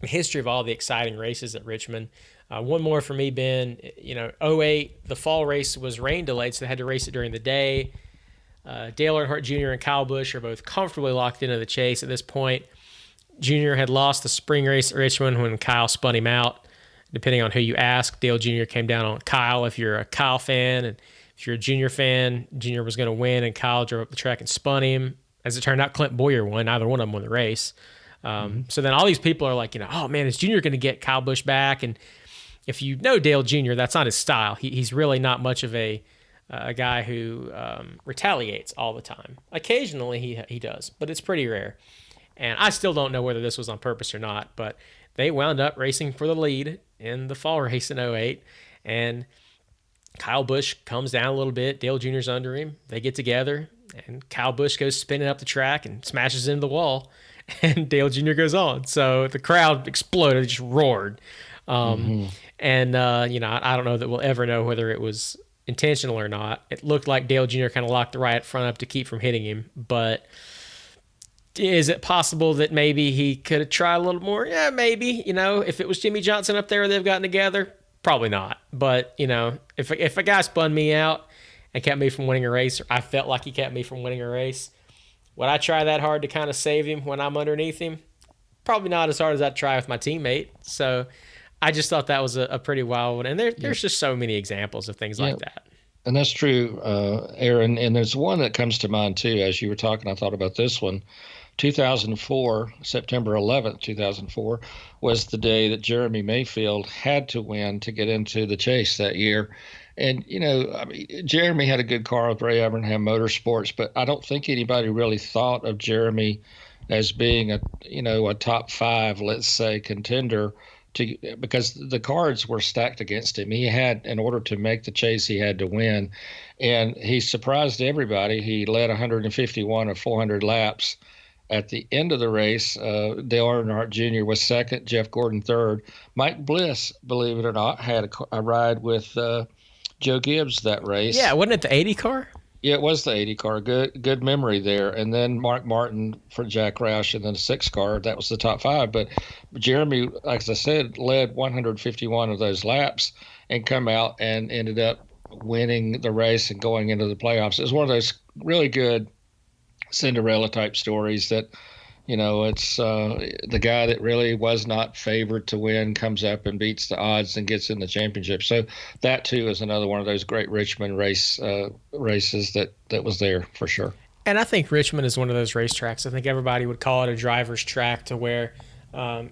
history of all the exciting races at Richmond. One more for me, Ben. 08, the fall race was rain delayed, so they had to race it during the day. Dale Earnhardt Jr. and Kyle Busch are both comfortably locked into the chase at this point. Jr. had lost the spring race at Richmond when Kyle spun him out. Depending on who you ask, Dale Jr. came down on Kyle if you're a Kyle fan, and if you're a Jr. fan, Jr. was going to win, and Kyle drove up the track and spun him. As it turned out, Clint Boyer won. Neither one of them won the race. So then all these people are like, oh man, is Jr. going to get Kyle Busch back? And if you know Dale Jr., that's not his style. He's really not much of a guy who retaliates all the time. Occasionally he does, but it's pretty rare. And I still don't know whether this was on purpose or not, but they wound up racing for the lead in the fall race in 08. And Kyle Busch comes down a little bit. Dale Jr.'s under him. They get together, and Kyle Busch goes spinning up the track and smashes into the wall. And Dale Jr. goes on. So the crowd exploded, just roared. And, I don't know that we'll ever know whether it was intentional or not. It looked like Dale Jr. kind of locked the right front up to keep from hitting him. But is it possible that maybe he could have tried a little more? Yeah, maybe. If it was Jimmy Johnson up there, they've gotten together. Probably not. But, if a guy spun me out and kept me from winning a race, or I felt like he kept me from winning a race, would I try that hard to kind of save him when I'm underneath him? Probably not as hard as I'd try with my teammate. So I just thought that was a pretty wild one. And there's just so many examples of things like that. And that's true, Aaron. And there's one that comes to mind, too. As you were talking, I thought about this one. 2004, September 11th, 2004, was the day that Jeremy Mayfield had to win to get into the chase that year. And, Jeremy had a good car with Ray Evernham Motorsports, but I don't think anybody really thought of Jeremy as being a top 5, let's say, contender because the cards were stacked against him. He had, in order to make the chase, he had to win. And he surprised everybody. He led 151 of 400 laps. At the end of the race, Dale Earnhardt Jr. was second, Jeff Gordon third. Mike Bliss, believe it or not, had a ride with Joe Gibbs that race. Yeah, wasn't it the 80 car? Yeah, it was the 80 car. Good memory there. And then Mark Martin for Jack Roush, and then the 6 car. That was the top 5. But Jeremy, like I said, led 151 of those laps and come out and ended up winning the race and going into the playoffs. It was one of those really good Cinderella type stories that It's the guy that really was not favored to win comes up and beats the odds and gets in the championship. So that too is another one of those great Richmond races that was there for sure. And I think Richmond is one of those racetracks. I think everybody would call it a driver's track, to where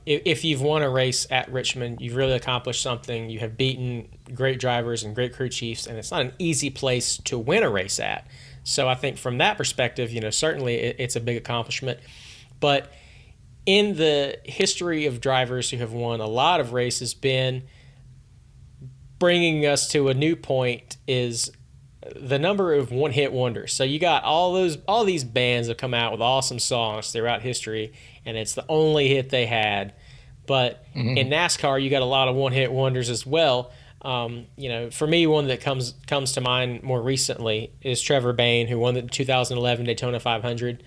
if you've won a race at Richmond, you've really accomplished something. You have beaten great drivers and great crew chiefs, and it's not an easy place to win a race at. So I think from that perspective, certainly it's a big accomplishment. But in the history of drivers who have won a lot of races, Ben, bringing us to a new point is the number of one-hit wonders. So you got all these bands that come out with awesome songs throughout history, and it's the only hit they had. But in NASCAR, you got a lot of one-hit wonders as well. For me, one that comes to mind more recently is Trevor Bayne, who won the 2011 Daytona 500,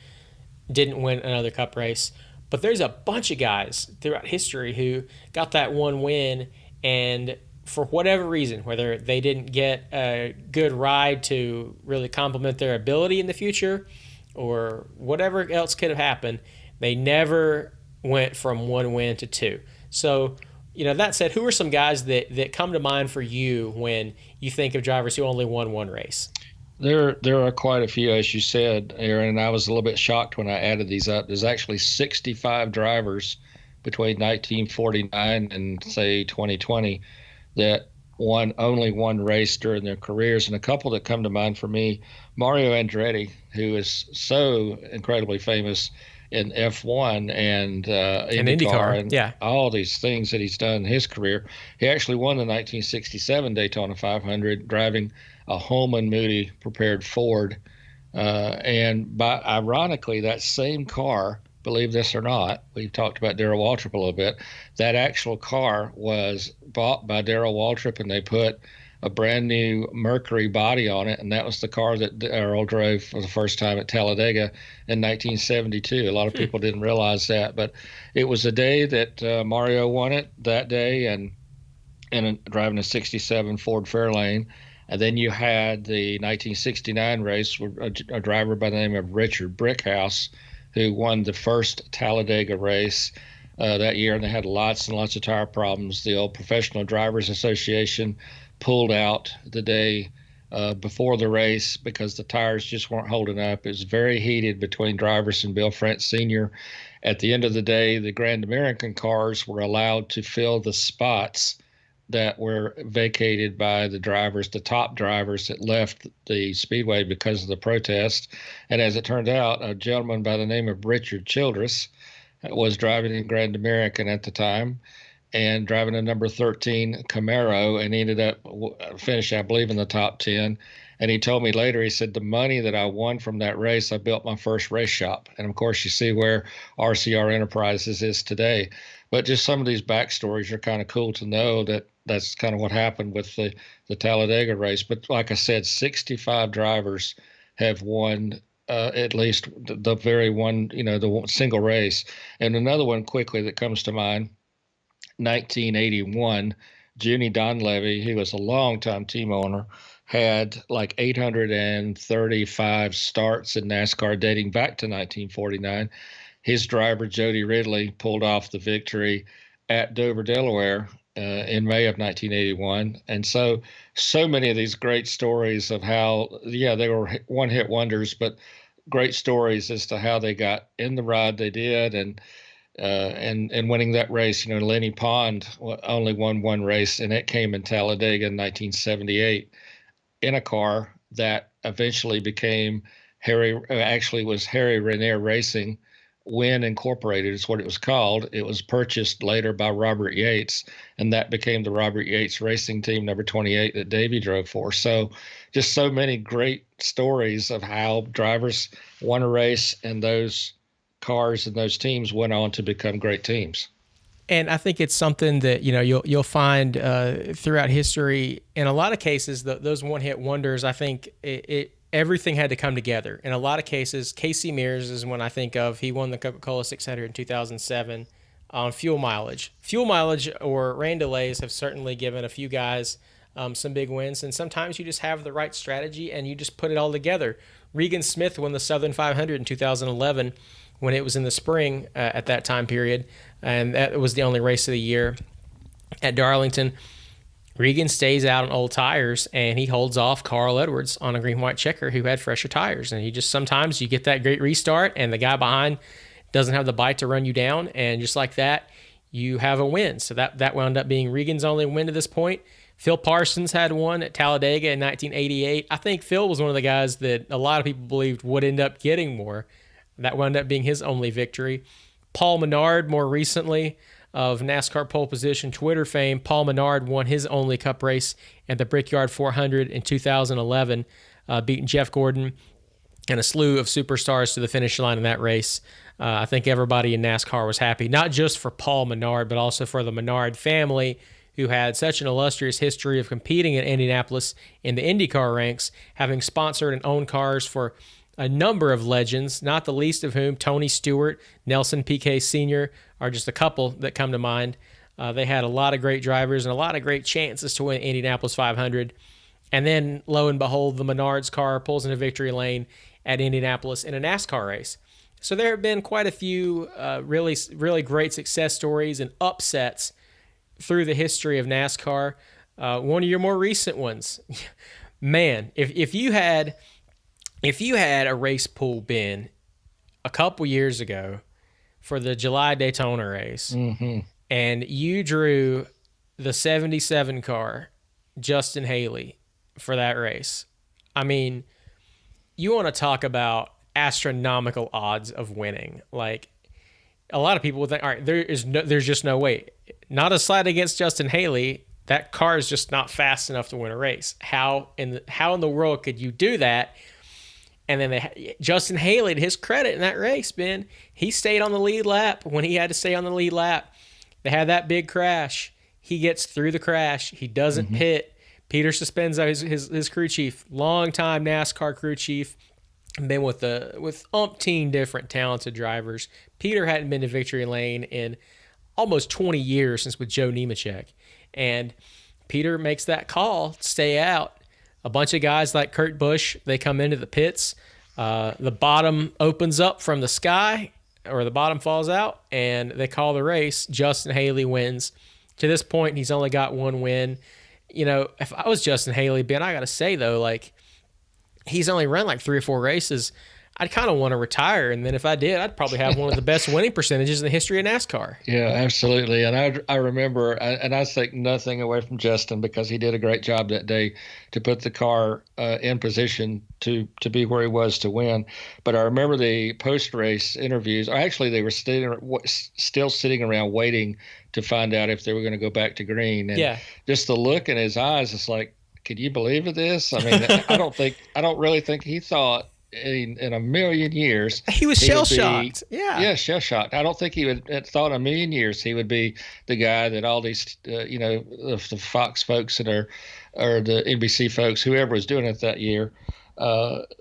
didn't win another Cup race. But there's a bunch of guys throughout history who got that one win, and for whatever reason, whether they didn't get a good ride to really complement their ability in the future or whatever else could have happened, they never went from one win to two. So, that said, who are some guys that come to mind for you when you think of drivers who only won one race? There are quite a few, as you said, Aaron, and I was a little bit shocked when I added these up. There's actually 65 drivers between 1949 and, say, 2020 that won only one race during their careers. And a couple that come to mind for me, Mario Andretti, who is so incredibly famous in F1 and IndyCar and yeah, all these things that he's done in his career. He actually won the 1967 Daytona 500 driving a Holman Moody prepared Ford. Ironically, that same car, believe this or not, we've talked about Darrell Waltrip a little bit, that actual car was bought by Darrell Waltrip, and they put a brand new Mercury body on it, and that was the car that Darrell drove for the first time at Talladega in 1972. A lot of people didn't realize that, but it was a day that Mario won it that day, and driving a 67 Ford Fairlane. And then you had the 1969 race with a driver by the name of Richard Brickhouse, who won the first Talladega race that year, and they had lots and lots of tire problems. The old Professional Drivers Association pulled out the day before the race because the tires just weren't holding up. It was very heated between drivers and Bill France Sr. At the end of the day, the Grand American cars were allowed to fill the spots that were vacated by the drivers, the top drivers that left the speedway because of the protest. And as it turned out, a gentleman by the name of Richard Childress was driving in Grand American at the time and driving a number 13 Camaro, and he ended up finishing, I believe, in the top 10. And he told me later, he said, the money that I won from that race, I built my first race shop. And of course, you see where RCR Enterprises is today. But just some of these backstories are kind of cool to know that that's kind of what happened with the Talladega race. But like I said, 65 drivers have won at least the very one, the single race. And another one quickly that comes to mind, 1981, Junie Donlevy, who was a longtime team owner, had like 835 starts in NASCAR dating back to 1949. His driver, Jody Ridley, pulled off the victory at Dover, Delaware in May of 1981. And so many of these great stories of how, they were one-hit wonders, but great stories as to how they got in the ride they did and winning that race. Lenny Pond only won one race, and it came in Talladega in 1978 in a car that eventually became Harry Renier Racing. Win Incorporated is what it was called. It was purchased later by Robert Yates, and that became the Robert Yates Racing Team number 28 that Davey drove for. So just so many great stories of how drivers won a race, and those cars and those teams went on to become great teams. And I think it's something that you'll find throughout history. In a lot of cases, those one-hit wonders, I think everything had to come together. In a lot of cases, Casey Mears is one I think of. He won the Coca-Cola 600 in 2007 on fuel mileage. Fuel mileage or rain delays have certainly given a few guys some big wins, and sometimes you just have the right strategy and you just put it all together. Regan Smith won the Southern 500 in 2011 when it was in the spring at that time period, and that was the only race of the year at Darlington. Regan stays out on old tires and he holds off Carl Edwards on a green white checker who had fresher tires. And he just sometimes you get that great restart and the guy behind doesn't have the bite to run you down. And just like that, you have a win. So that wound up being Regan's only win to this point. Phil Parsons had one at Talladega in 1988. I think Phil was one of the guys that a lot of people believed would end up getting more. That wound up being his only victory. Paul Menard, more recently, of NASCAR pole position Twitter fame, Paul Menard won his only Cup race at the Brickyard 400 in 2011, beating Jeff Gordon and a slew of superstars to the finish line in that race. I think everybody in NASCAR was happy, not just for Paul Menard, but also for the Menard family, who had such an illustrious history of competing in Indianapolis in the IndyCar ranks, having sponsored and owned cars for a number of legends, not the least of whom Tony Stewart, Nelson Piquet Sr. are just a couple that come to mind. They had a lot of great drivers and a lot of great chances to win Indianapolis 500. And then, lo and behold, the Menards car pulls into victory lane at Indianapolis in a NASCAR race. So there have been quite a few really, really great success stories and upsets through the history of NASCAR. One of your more recent ones, man, if you had a race pool bin a couple years ago for the July Daytona race, and you drew the 77 car, Justin Haley, for that race, I mean, you want to talk about astronomical odds of winning. Like, a lot of people would think, all right, there's just no way. Not a slight against Justin Haley. That car is just not fast enough to win a race. How in the world could you do that? And then Justin Haley, to his credit in that race, Ben, he stayed on the lead lap when he had to stay on the lead lap. They had that big crash. He gets through the crash. He doesn't pit. Peter Suspenzo, his crew chief, longtime NASCAR crew chief, been with umpteen different talented drivers. Peter hadn't been to victory lane in almost 20 years since with Joe Nemechek. And Peter makes that call to stay out. A bunch of guys like Kurt Busch, they come into the pits. The bottom opens up from the sky, or the bottom falls out, and they call the race. Justin Haley wins. To this point, he's only got one win. You know, if I was Justin Haley, Ben, I got to say, though, like, he's only run like 3 or 4 races. I'd kind of want to retire, and then if I did, I'd probably have one of the best winning percentages in the history of NASCAR. Yeah, absolutely. And I remember, and I take nothing away from Justin because he did a great job that day to put the car in position to be where he was to win. But I remember the post-race interviews. Or actually, they were still sitting around waiting to find out if they were going to go back to green. And just the look in his eyes, it's like, could you believe this? I mean, I don't really think he thought in a million years he was shell shocked. Yeah, shell shocked. I don't think he would have thought in a million years he would be the guy that all these the Fox folks or the NBC folks, whoever was doing it that year,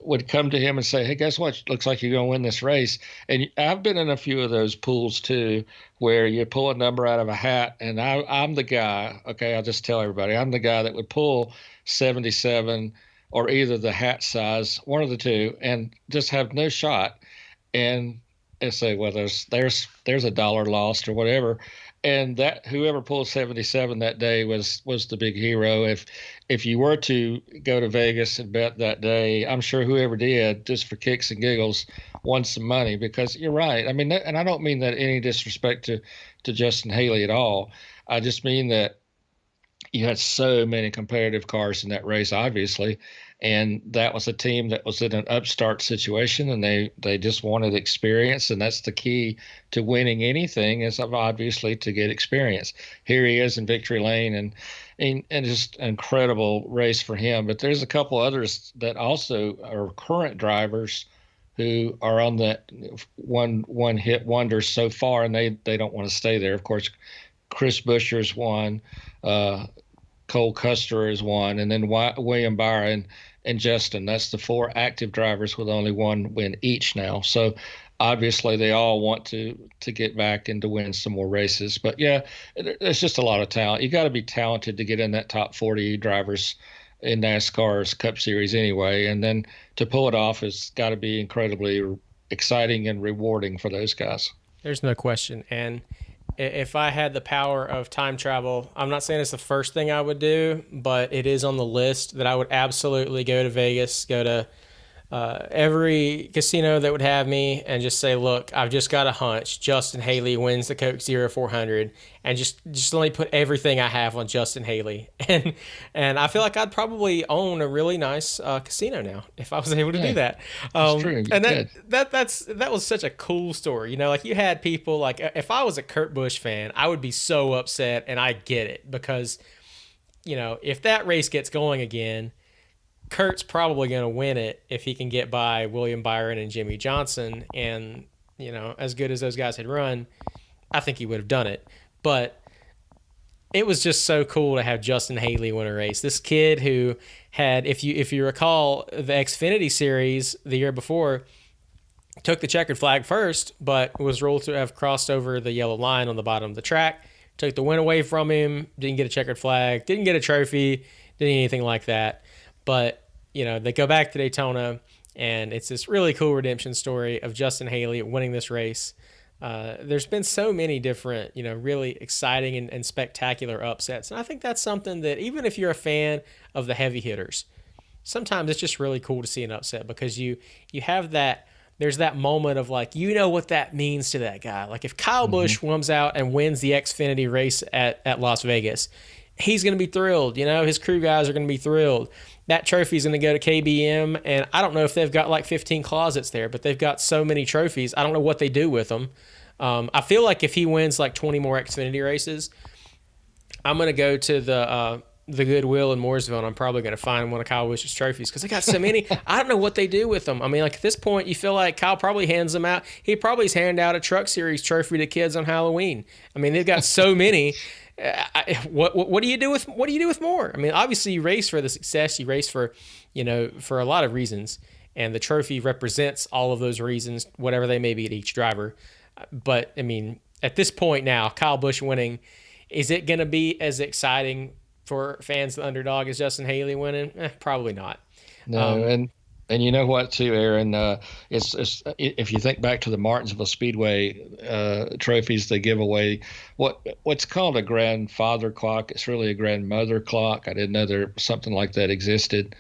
would come to him and say, hey, guess what? Looks like you're going to win this race. And I've been in a few of those pools too, where you pull a number out of a hat, and I'm the guy. Okay, I'll just tell everybody, I'm the guy that would pull 77 or either the hat size, one of the two, and just have no shot, and say, well, there's a dollar lost or whatever, and that whoever pulled 77 that day was the big hero. If you were to go to Vegas and bet that day, I'm sure whoever did, just for kicks and giggles, won some money, because you're right. I mean, and I don't mean that any disrespect to Justin Haley at all. I just mean that you had so many competitive cars in that race, obviously, and that was a team that was in an upstart situation, and they just wanted experience, and that's the key to winning anything, is obviously to get experience. Here he is in victory lane, and just an incredible race for him. But there's a couple others that also are current drivers who are on that one hit wonders so far, and they don't want to stay there. Of course, Chris Buescher's won. Cole Custer is one, and then William Byron and Justin. That's the 4 active drivers with only one win each now. So obviously they all want to get back and to win some more races. But yeah, there's just a lot of talent. You got to be talented to get in that top 40 drivers in NASCAR's Cup Series anyway. And then to pull it off, it's got to be incredibly exciting and rewarding for those guys. There's no question. And if I had the power of time travel, I'm not saying it's the first thing I would do, but it is on the list that I would absolutely go to Vegas, go to every casino that would have me, and just say, look, I've just got a hunch. Justin Haley wins the Coke Zero 400, and just let me put everything I have on Justin Haley. And I feel like I'd probably own a really nice casino now if I was able to do that. That's true. You And did. that was such a cool story. You know, like you had people like, if I was a Kurt Busch fan, I would be so upset, and I get it because, you know, if that race gets going again, Kurt's probably going to win it if he can get by William Byron and Jimmy Johnson. And, you know, as good as those guys had run, I think he would have done it. But it was just so cool to have Justin Haley win a race. This kid who had, if you recall, the Xfinity series the year before, took the checkered flag first, but was ruled to have crossed over the yellow line on the bottom of the track. Took the win away from him, didn't get a checkered flag, didn't get a trophy, didn't get anything like that. But, you know, they go back to Daytona, and it's this really cool redemption story of Justin Haley winning this race. There's been so many different, you know, really exciting and spectacular upsets. And I think that's something that even if you're a fan of the heavy hitters, sometimes it's just really cool to see an upset because you have that, there's that moment of like, you know what that means to that guy. Like if Kyle Busch comes out and wins the Xfinity race at Las Vegas, he's going to be thrilled. You know, his crew guys are going to be thrilled. That trophy's going to go to KBM, and I don't know if they've got like 15 closets there, but they've got so many trophies. I don't know what they do with them. I feel like if he wins like 20 more Xfinity races, I'm going to go to the Goodwill in Mooresville, and I'm probably going to find one of Kyle Busch's trophies because they got so many. I don't know what they do with them. I mean, like at this point, you feel like Kyle probably hands them out. He probably's hand out a Truck Series trophy to kids on Halloween. I mean, they've got so many. What do you do with more? I mean, obviously you race for the success. You race for, you know, for a lot of reasons, and the trophy represents all of those reasons, whatever they may be at each driver. But I mean, at this point now, Kyle Busch winning, is it going to be as exciting for fans of the underdog as Justin Haley winning? Probably not. No, and you know what too, Aaron? It's if you think back to the Martinsville Speedway trophies they give away, what's called a grandfather clock. It's really a grandmother clock. I didn't know there something like that existed,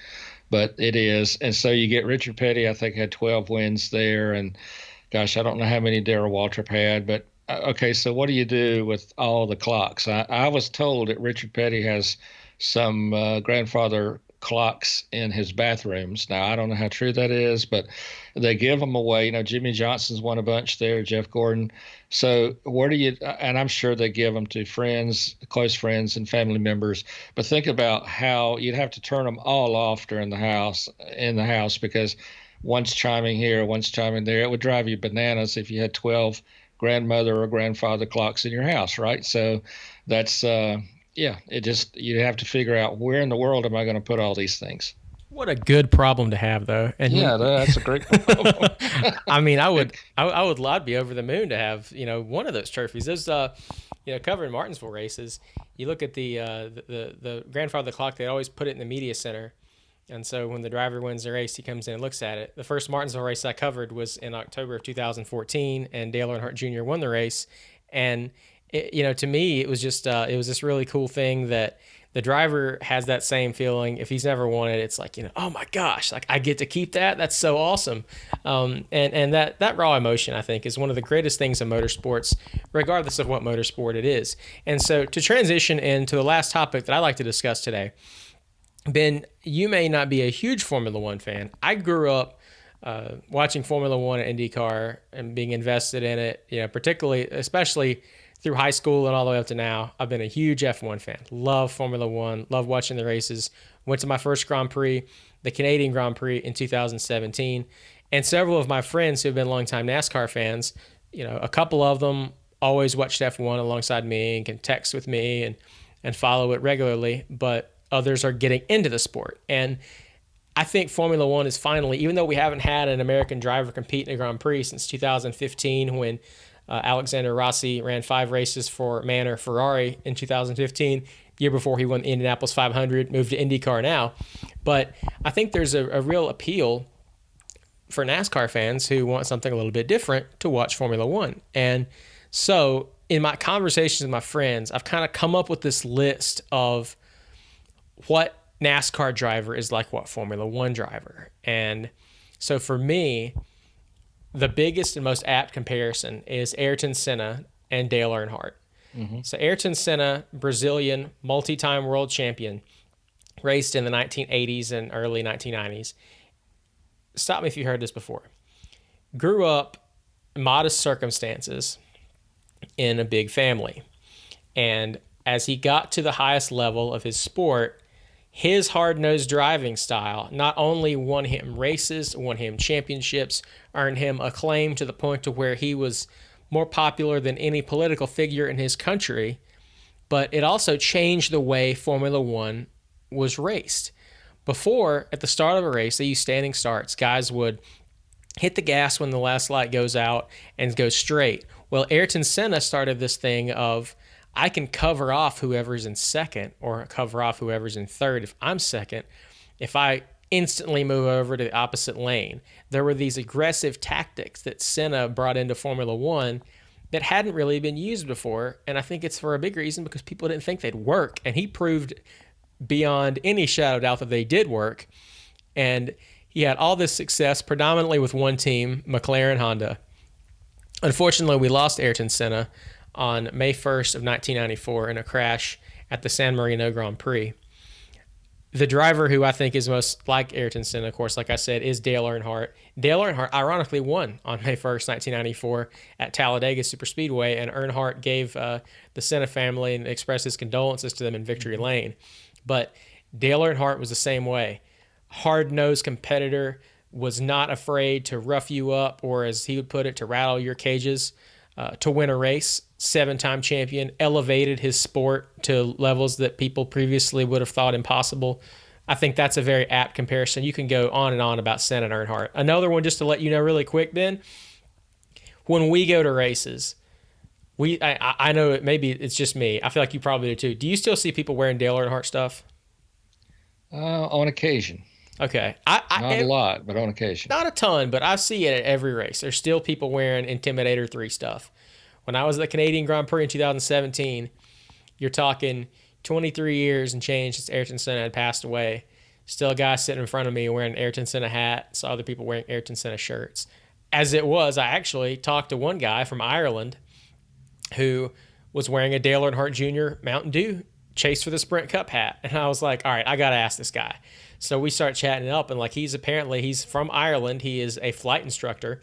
but it is. And so you get Richard Petty. I think had 12 wins there, and gosh, I don't know how many Darrell Waltrip had, but. Okay, so what do you do with all the clocks? I was told that Richard Petty has some grandfather clocks in his bathrooms. Now, I don't know how true that is, but they give them away. You know, Jimmy Johnson's won a bunch there, Jeff Gordon. So where do you, and I'm sure they give them to friends, close friends and family members, but think about how you'd have to turn them all off during the house, because one's chiming here, one's chiming there. It would drive you bananas if you had 12 grandmother or grandfather clocks in your house, right? So that's it just you have to figure out where in the world am I going to put all these things. What a good problem to have, though. And yeah, that's a great problem. I mean, I'd be over the moon to have, you know, one of those trophies. Those you know, covering Martinsville races, you look at the grandfather clock. They always put it in the media center. And so when the driver wins the race, he comes in and looks at it. The first Martinsville race I covered was in October of 2014, and Dale Earnhardt Jr. won the race. And, you know, to me, it was just it was this really cool thing that the driver has that same feeling. If he's never won it, it's like, you know, oh my gosh, like I get to keep that. That's so awesome. And that raw emotion, I think, is one of the greatest things in motorsports, regardless of what motorsport it is. And so to transition into the last topic that I like to discuss today, Ben, you may not be a huge Formula One fan. I grew up watching Formula One and IndyCar and being invested in it, you know, especially through high school and all the way up to now. I've been a huge F1 fan. Love Formula One, love watching the races. Went to my first Grand Prix, the Canadian Grand Prix in 2017. And several of my friends who have been longtime NASCAR fans, you know, a couple of them always watched F1 alongside me and can text with me and follow it regularly. But others are getting into the sport. And I think Formula One is finally, even though we haven't had an American driver compete in a Grand Prix since 2015 when Alexander Rossi ran 5 races for Manor Ferrari in 2015, the year before he won the Indianapolis 500, moved to IndyCar now. But I think there's a real appeal for NASCAR fans who want something a little bit different to watch Formula One. And so in my conversations with my friends, I've kind of come up with this list of what NASCAR driver is like what Formula One driver. And so for me, the biggest and most apt comparison is Ayrton Senna and Dale Earnhardt. So Ayrton Senna, Brazilian, multi-time world champion, raced in the 1980s and early 1990s. Stop me if you heard this before. Grew up in modest circumstances in a big family. And as he got to the highest level of his sport, his hard-nosed driving style not only won him races, won him championships, earned him acclaim to the point to where he was more popular than any political figure in his country, but it also changed the way Formula One was raced. Before, at the start of a race, they used standing starts. Guys would hit the gas when the last light goes out and go straight. Well, Ayrton Senna started this thing of, I can cover off whoever's in second or cover off whoever's in third if I'm second, if I instantly move over to the opposite lane. There were these aggressive tactics that Senna brought into Formula One that hadn't really been used before. And I think it's for a big reason because people didn't think they'd work. And he proved beyond any shadow of doubt that they did work. And he had all this success predominantly with one team, McLaren Honda. Unfortunately, we lost Ayrton Senna on May 1st of 1994 in a crash at the San Marino Grand Prix. The driver who I think is most like Ayrton Senna, of course, like I said, is Dale Earnhardt. Dale Earnhardt ironically won on May 1st, 1994 at Talladega Superspeedway, and Earnhardt gave the Senna family and expressed his condolences to them in Victory Lane. But Dale Earnhardt was the same way. Hard-nosed competitor, was not afraid to rough you up, or as he would put it, to rattle your cages to win a race. 7-time champion, elevated his sport to levels that people previously would have thought impossible. I think that's a very apt comparison. You can go on and on about Senna and Earnhardt. Another one, just to let you know really quick, Ben, when we go to races, I know maybe it's just me. I feel like you probably do too. Do you still see people wearing Dale Earnhardt stuff? On occasion. Okay. Not a lot, but on occasion. Not a ton, but I see it at every race. There's still people wearing Intimidator 3 stuff. When I was at the Canadian Grand Prix in 2017, you're talking 23 years and change since Ayrton Senna had passed away. Still a guy sitting in front of me wearing an Ayrton Senna hat, saw other people wearing Ayrton Senna shirts. As it was, I actually talked to one guy from Ireland who was wearing a Dale Earnhardt Jr. Mountain Dew Chase for the Sprint Cup hat. And I was like, all right, I got to ask this guy. So we start chatting it up, and like he's from Ireland. He is a flight instructor,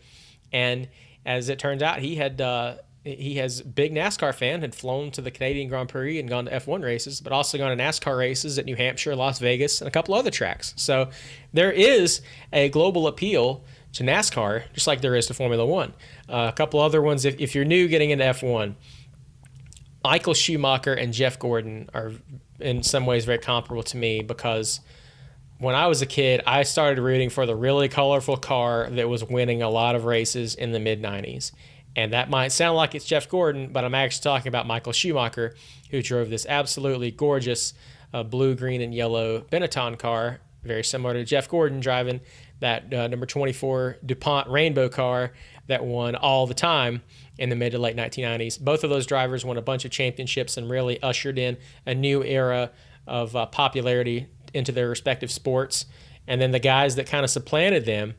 and as it turns out, he has big NASCAR fan, had flown to the Canadian Grand Prix and gone to F1 races, but also gone to NASCAR races at New Hampshire, Las Vegas, and a couple other tracks. So there is a global appeal to NASCAR, just like there is to Formula One. A couple other ones, if you're new getting into F1, Michael Schumacher and Jeff Gordon are in some ways very comparable to me, because when I was a kid, I started rooting for the really colorful car that was winning a lot of races in the mid-90s. And that might sound like it's Jeff Gordon, but I'm actually talking about Michael Schumacher, who drove this absolutely gorgeous blue, green, and yellow Benetton car, very similar to Jeff Gordon driving that number 24 DuPont Rainbow car that won all the time in the mid to late 1990s. Both of those drivers won a bunch of championships and really ushered in a new era of popularity into their respective sports. And then the guys that kind of supplanted them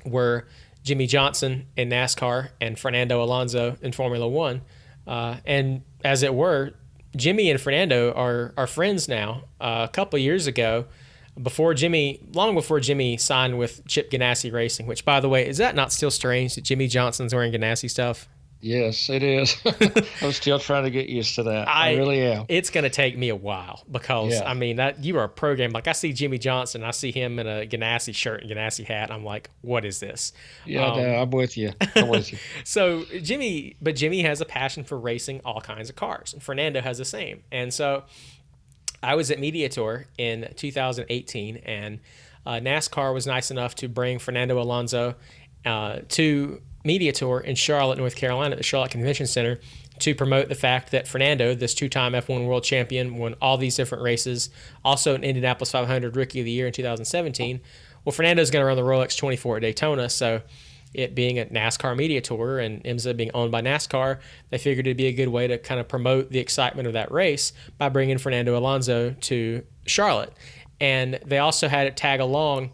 were Jimmy Johnson in NASCAR and Fernando Alonso in Formula One. And as it were, Jimmy and Fernando are friends now. A couple years ago, long before Jimmy signed with Chip Ganassi Racing, which, by the way, is that not still strange that Jimmy Johnson's wearing Ganassi stuff? Yes, it is. I'm still trying to get used to that. I really am. It's going to take me a while because, I mean, that you are programmed. Like, I see Jimmy Johnson, I see him in a Ganassi shirt and Ganassi hat. I'm like, what is this? Yeah, no, I'm with you. I'm with you. So Jimmy has a passion for racing all kinds of cars, and Fernando has the same. And so I was at Media Tour in 2018, and NASCAR was nice enough to bring Fernando Alonso to Media Tour in Charlotte, North Carolina, at the Charlotte Convention Center, to promote the fact that Fernando, this 2-time F1 world champion, won all these different races, also an Indianapolis 500 Rookie of the Year in 2017, Well, Fernando's going to run the Rolex 24 at Daytona, so it being a NASCAR media tour and IMSA being owned by NASCAR, they figured it'd be a good way to kind of promote the excitement of that race by bringing Fernando Alonso to Charlotte. And they also had it tag along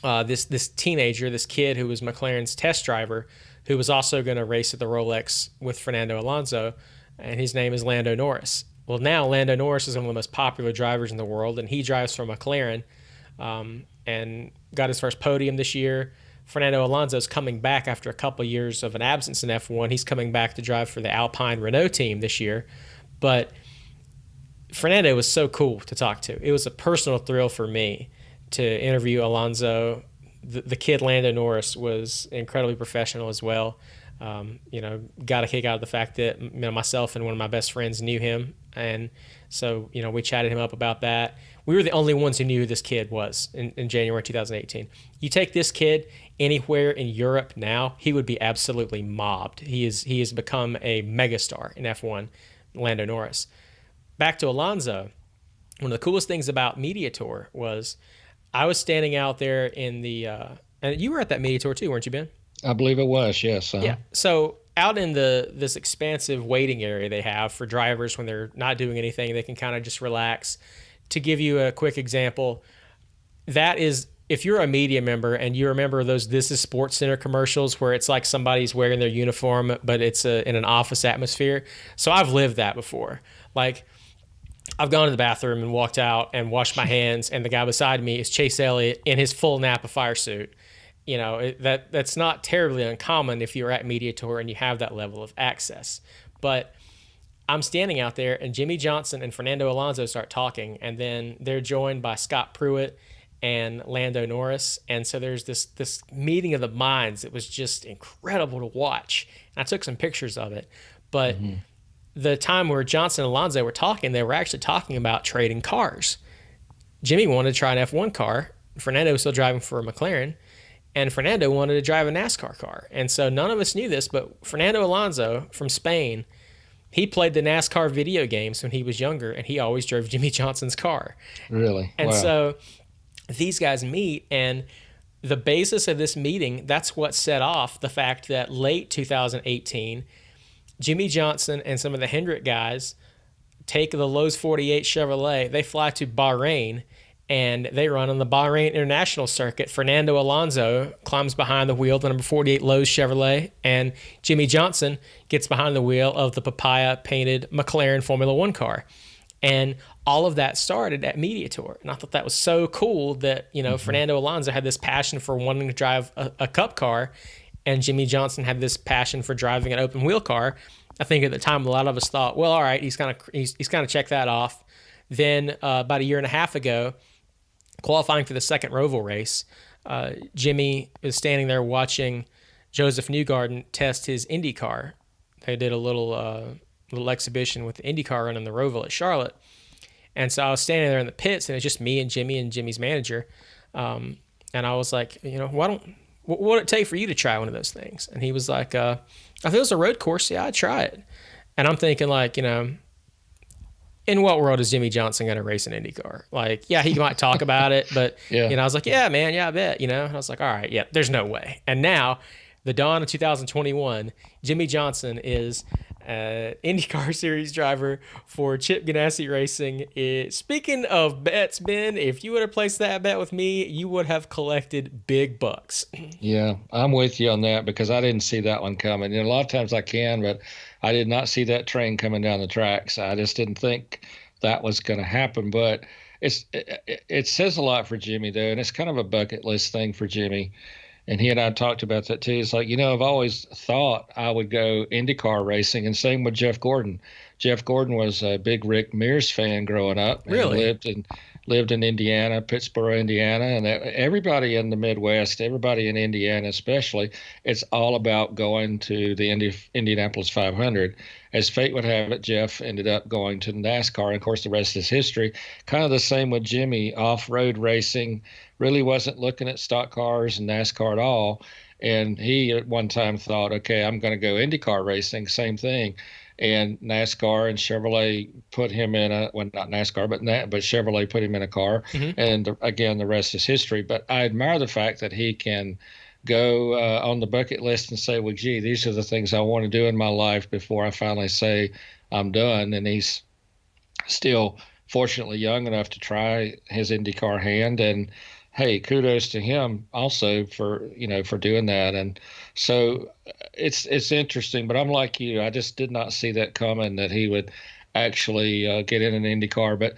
this teenager, this kid who was McLaren's test driver, who was also going to race at the Rolex with Fernando Alonso, and his name is Lando Norris. Well, now Lando Norris is one of the most popular drivers in the world, and he drives for McLaren and got his first podium this year. Fernando Alonso is coming back after a couple of years of an absence in F1. He's coming back to drive for the Alpine Renault team this year. But Fernando was so cool to talk to. It was a personal thrill for me to interview Alonso. The kid Lando Norris was incredibly professional as well. Got a kick out of the fact that myself and one of my best friends knew him. And so, we chatted him up about that. We were the only ones who knew who this kid was in January 2018. You take this kid anywhere in Europe now, he would be absolutely mobbed. He has become a megastar in F1, Lando Norris. Back to Alonso, one of the coolest things about Media Tour was I was standing out there in the and you were at that Media Tour too, weren't you, Ben? I believe it was, yes. Yeah. So out in this expansive waiting area they have for drivers when they're not doing anything, they can kind of just relax. To give you a quick example, that is, if you're a media member and you remember those This Is Sports Center commercials where it's like somebody's wearing their uniform, but it's in an office atmosphere. So I've lived that before. Like, I've gone to the bathroom and walked out and washed my hands, and the guy beside me is Chase Elliott in his full Napa fire suit. That's not terribly uncommon if you're at Media Tour and you have that level of access. But I'm standing out there, and Jimmy Johnson and Fernando Alonso start talking, and then they're joined by Scott Pruitt and Lando Norris. And so there's this meeting of the minds. It was just incredible to watch. And I took some pictures of it. But the time where Johnson and Alonso were talking, they were actually talking about trading cars. Jimmy wanted to try an F1 car. Fernando was still driving for a McLaren. And Fernando wanted to drive a NASCAR car. And so none of us knew this, but Fernando Alonso from Spain, he played the NASCAR video games when he was younger, and he always drove Jimmy Johnson's car. Really? And wow. So these guys meet, and the basis of this meeting, that's what set off the fact that late 2018, Jimmy Johnson and some of the Hendrick guys take the Lowe's 48 Chevrolet. They fly to Bahrain, and they run on the Bahrain International Circuit. Fernando Alonso climbs behind the wheel of the number 48 Lowe's Chevrolet, and Jimmy Johnson gets behind the wheel of the papaya-painted McLaren Formula One car. And all of that started at Media Tour. And I thought that was so cool that, Fernando Alonso had this passion for wanting to drive a cup car, and Jimmy Johnson had this passion for driving an open wheel car. I think at the time, a lot of us thought, well, all right, he's kind of checked that off. Then about a year and a half ago, qualifying for the second Roval race, Jimmy is standing there watching Joseph Newgarden test his Indy car. They did a little exhibition with the Indy car running the Roval at Charlotte. And so I was standing there in the pits, and it's just me and Jimmy's manager. And I was like, what would it take for you to try one of those things? And he was like, if it was a road course, yeah, I'd try it. And I'm thinking like, in what world is Jimmy Johnson going to race an Indy car? Like, yeah, he might talk about it, but, yeah. I was like, yeah, man, yeah, I bet, And I was like, all right, yeah, there's no way. And now, the dawn of 2021, Jimmy Johnson is IndyCar Series driver for Chip Ganassi Racing. Speaking of bets, Ben, if you would have placed that bet with me, you would have collected big bucks. Yeah, I'm with you on that because I didn't see that one coming. A lot of times I can, but I did not see that train coming down the tracks. I just didn't think that was going to happen. But it says a lot for Jimmy, though, and it's kind of a bucket list thing for Jimmy. And he and I talked about that too. It's like, I've always thought I would go IndyCar racing, and same with Jeff Gordon. Jeff Gordon was a big Rick Mears fan growing up. Really? And lived in Indiana, Pittsburgh, Indiana, and everybody in the Midwest, everybody in Indiana especially, it's all about going to the Indianapolis 500. As fate would have it, Jeff ended up going to NASCAR, and of course the rest is history. Kind of the same with Jimmy, off-road racing, really wasn't looking at stock cars and NASCAR at all. And he at one time thought, okay, I'm going to go IndyCar racing, same thing. and NASCAR and Chevrolet put him in a, well, not NASCAR, but Chevrolet put him in a car. Hmm. And again, the rest is history. But I admire the fact that he can go on the bucket list and say, well, gee, these are the things I want to do in my life before I finally say I'm done. And he's still fortunately young enough to try his IndyCar hand. And hey, kudos to him also for for doing that. And so it's interesting. But I'm like you, I just did not see that coming, that he would actually get in an IndyCar. But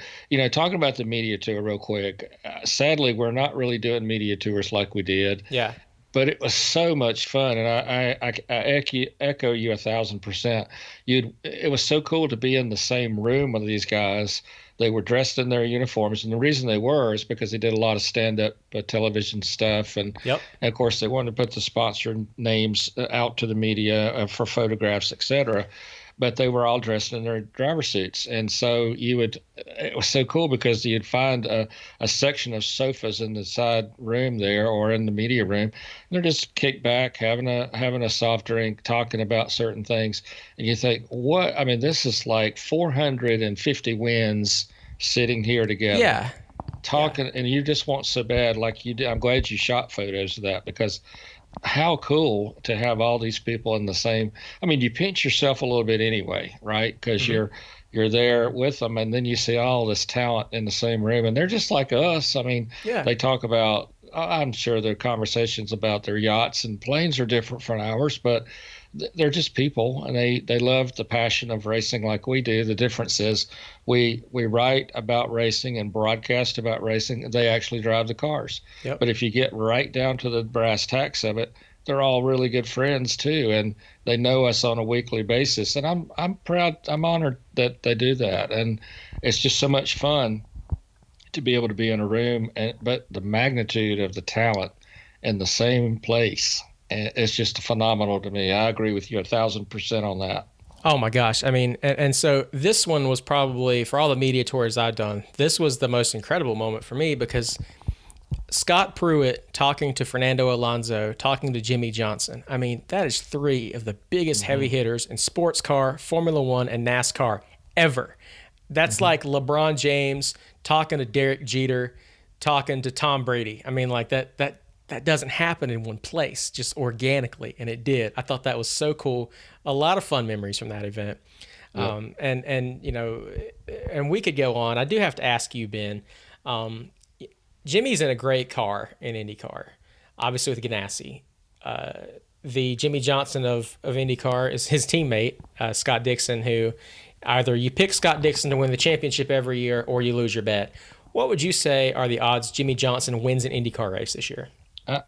talking about the media tour real quick, sadly we're not really doing media tours like we did. Yeah. But it was so much fun, and I echo you 1,000%. It was so cool to be in the same room with these guys. They were dressed in their uniforms, and the reason they were is because they did a lot of stand-up television stuff, Yep. and of course they wanted to put the sponsor names out to the media for photographs, etc. But they were all dressed in their driver suits, and so it was so cool because you'd find a section of sofas in the side room there or in the media room. They're just kicked back, having a soft drink, talking about certain things, and you think, what? I mean, this is like 450 wins sitting here together, Yeah. talking, and you just want so bad, like you did. I'm glad you shot photos of that, because how cool to have all these people in the same. I mean, you pinch yourself a little bit anyway, right? Because you're there with them, and then you see all this talent in the same room, and they're just like us. I mean, Yeah. they talk about. I'm sure their conversations about their yachts and planes are different from ours, but they're just people, and they love the passion of racing like we do. The difference is we write about racing and broadcast about racing. They actually drive the cars. Yep. But if you get right down to the brass tacks of it, they're all really good friends too, and they know us on a weekly basis. And I'm proud, I'm honored that they do that, and it's just so much fun to be able to be in a room. But the magnitude of the talent in the same place, it's just phenomenal to me. I agree with you 1,000% on that. Oh my gosh. I mean, and so this one was probably, for all the media tours I've done, this was the most incredible moment for me, because Scott Pruitt talking to Fernando Alonso, talking to Jimmy Johnson. I mean, that is three of the biggest heavy hitters in sports car, Formula One, and NASCAR ever. That's like LeBron James talking to Derek Jeter, talking to Tom Brady. I mean, like that doesn't happen in one place, just organically, and it did. I thought that was so cool. A lot of fun memories from that event. Yep. And we could go on. I do have to ask you, Ben. Jimmy's in a great car in IndyCar, obviously with Ganassi. The Jimmy Johnson of IndyCar is his teammate, Scott Dixon, who either you pick Scott Dixon to win the championship every year or you lose your bet. What would you say are the odds Jimmy Johnson wins an IndyCar race this year?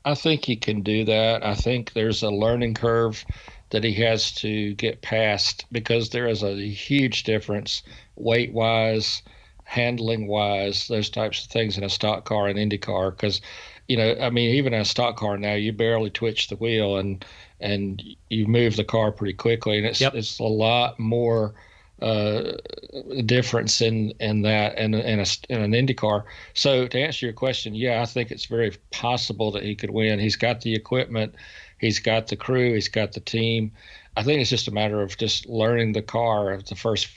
I think he can do that. I think there's a learning curve that he has to get past, because there is a huge difference weight wise, handling wise, those types of things in a stock car and IndyCar. Because, I mean, even in a stock car now, you barely twitch the wheel and you move the car pretty quickly, and it's a lot more difference in that in an IndyCar. So to answer your question, yeah, I think it's very possible that he could win. He's got the equipment, he's got the crew, he's got the team. I think it's just a matter of just learning the car. The first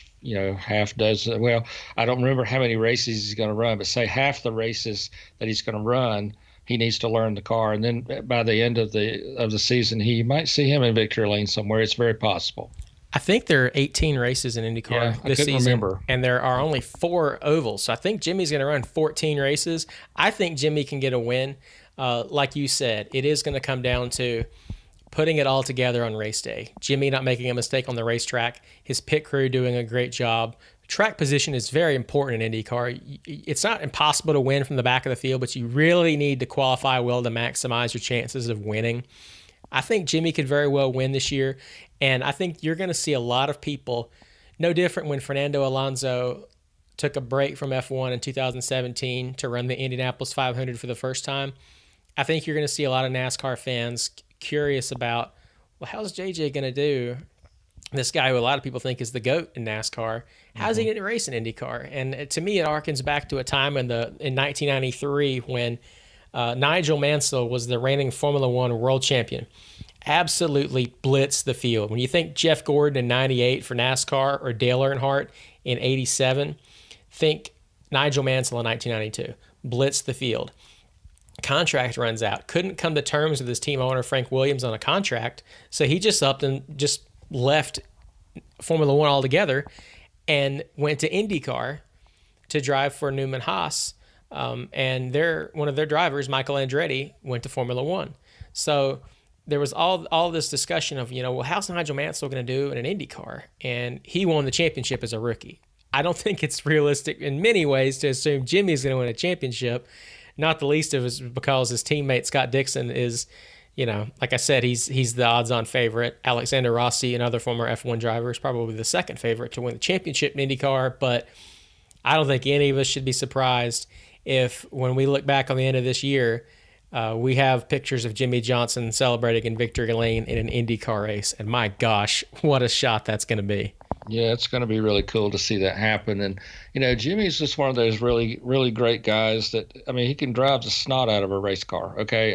half dozen. Well, I don't remember how many races he's going to run, but say half the races that he's going to run, he needs to learn the car, and then by the end of the season, he might see him in victory lane somewhere. It's very possible. I think there are 18 races in IndyCar this season, remember. And there are only 4 ovals. So I think Jimmy's going to run 14 races. I think Jimmy can get a win. Like you said, it is going to come down to putting it all together on race day. Jimmy not making a mistake on the racetrack, his pit crew doing a great job. Track position is very important in IndyCar. It's not impossible to win from the back of the field, but you really need to qualify well to maximize your chances of winning. I think Jimmy could very well win this year, and I think you're going to see a lot of people, no different when Fernando Alonso took a break from F1 in 2017 to run the Indianapolis 500 for the first time. I think you're going to see a lot of NASCAR fans curious about, well, how's JJ going to do? This guy who a lot of people think is the GOAT in NASCAR, how's he going to race in IndyCar? And to me, it harkens back to a time in 1993 when Nigel Mansell was the reigning Formula One world champion. absolutely blitzed the field. When you think Jeff Gordon in 98 for NASCAR or Dale Earnhardt in 87, think Nigel Mansell in 1992. Blitzed the field. Contract runs out. Couldn't come to terms with his team owner, Frank Williams, on a contract. So he just upped and just left Formula One altogether and went to IndyCar to drive for Newman Haas. And one of their drivers, Michael Andretti, went to Formula One. So there was all this discussion of, well, how's Nigel Mansell going to do in an IndyCar? And he won the championship as a rookie. I don't think it's realistic in many ways to assume Jimmy's going to win a championship, not the least of it because his teammate Scott Dixon is, like I said, he's the odds-on favorite. Alexander Rossi, another former F1 driver, is probably the second favorite to win the championship in IndyCar, but I don't think any of us should be surprised if, when we look back on the end of this year, we have pictures of Jimmy Johnson celebrating in victory lane in an IndyCar race. And my gosh, what a shot that's going to be. Yeah, it's going to be really cool to see that happen. And, Jimmy's just one of those really, really great guys that, he can drive the snot out of a race car. Okay.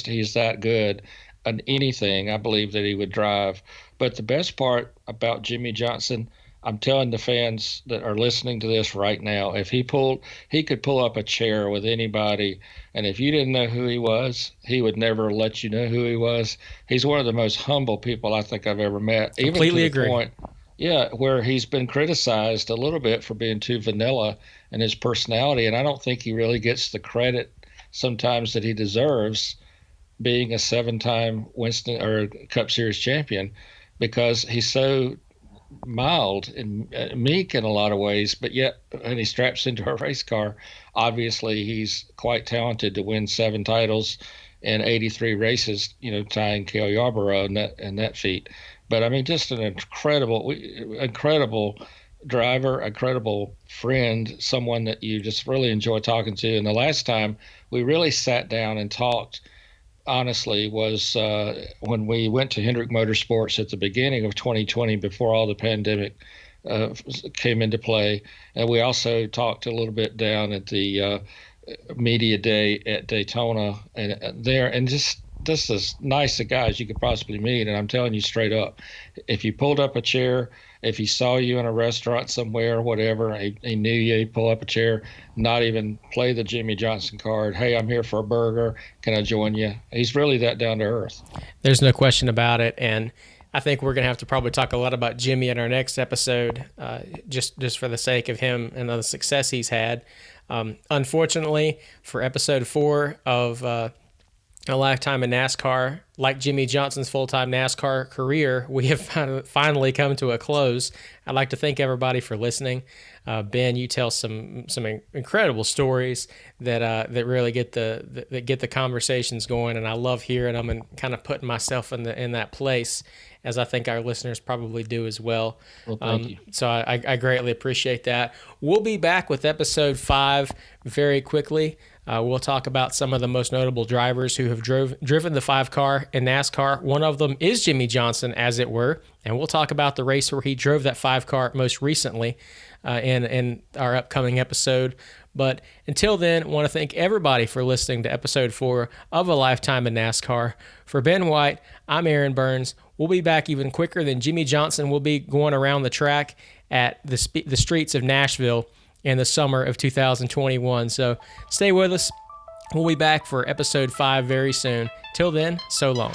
He's that good on anything I believe that he would drive. But the best part about Jimmy Johnson, I'm telling the fans that are listening to this right now, if he could pull up a chair with anybody, and if you didn't know who he was, he would never let you know who he was. He's one of the most humble people I think I've ever met. Completely even to the agree. point, where he's been criticized a little bit for being too vanilla in his personality, and I don't think he really gets the credit sometimes that he deserves, being a 7-time Winston or Cup Series champion, because he's so mild and meek in a lot of ways, but yet when he straps into a race car, obviously he's quite talented to win 7 titles in 83 races, tying Cale Yarborough in that feat. But just an incredible driver, incredible friend, someone that you just really enjoy talking to. And the last time we really sat down and talked honestly was when we went to Hendrick Motorsports at the beginning of 2020, before all the pandemic came into play. And we also talked a little bit down at the media day at Daytona and just as nice a guy as you could possibly meet. And I'm telling you straight up, if you pulled up a chair, if he saw you in a restaurant somewhere or whatever, he knew you, he'd pull up a chair, not even play the Jimmy Johnson card. Hey, I'm here for a burger. Can I join you? He's really that down to earth. There's no question about it. And I think we're going to have to probably talk a lot about Jimmy in our next episode, just for the sake of him and the success he's had. Unfortunately, for episode 4 of A Lifetime in NASCAR, like Jimmy Johnson's full-time NASCAR career, we have finally come to a close. I'd like to thank everybody for listening. Ben, you tell some incredible stories that really get the conversations going, and I love hearing them and kind of putting myself in that place, as I think our listeners probably do as well. Well, thank you. So I greatly appreciate that. We'll be back with episode 5 very quickly. We'll talk about some of the most notable drivers who have driven the 5-car in NASCAR. One of them is Jimmy Johnson, as it were, and we'll talk about the race where he drove that 5-car most recently in our upcoming episode. But until then, I want to thank everybody for listening to episode 4 of A Lifetime in NASCAR. For Ben White, I'm Aaron Burns. We'll be back even quicker than Jimmy Johnson will be going around the track at the streets of Nashville in the summer of 2021. So stay with us. We'll be back for episode 5 very soon. Till then, so long.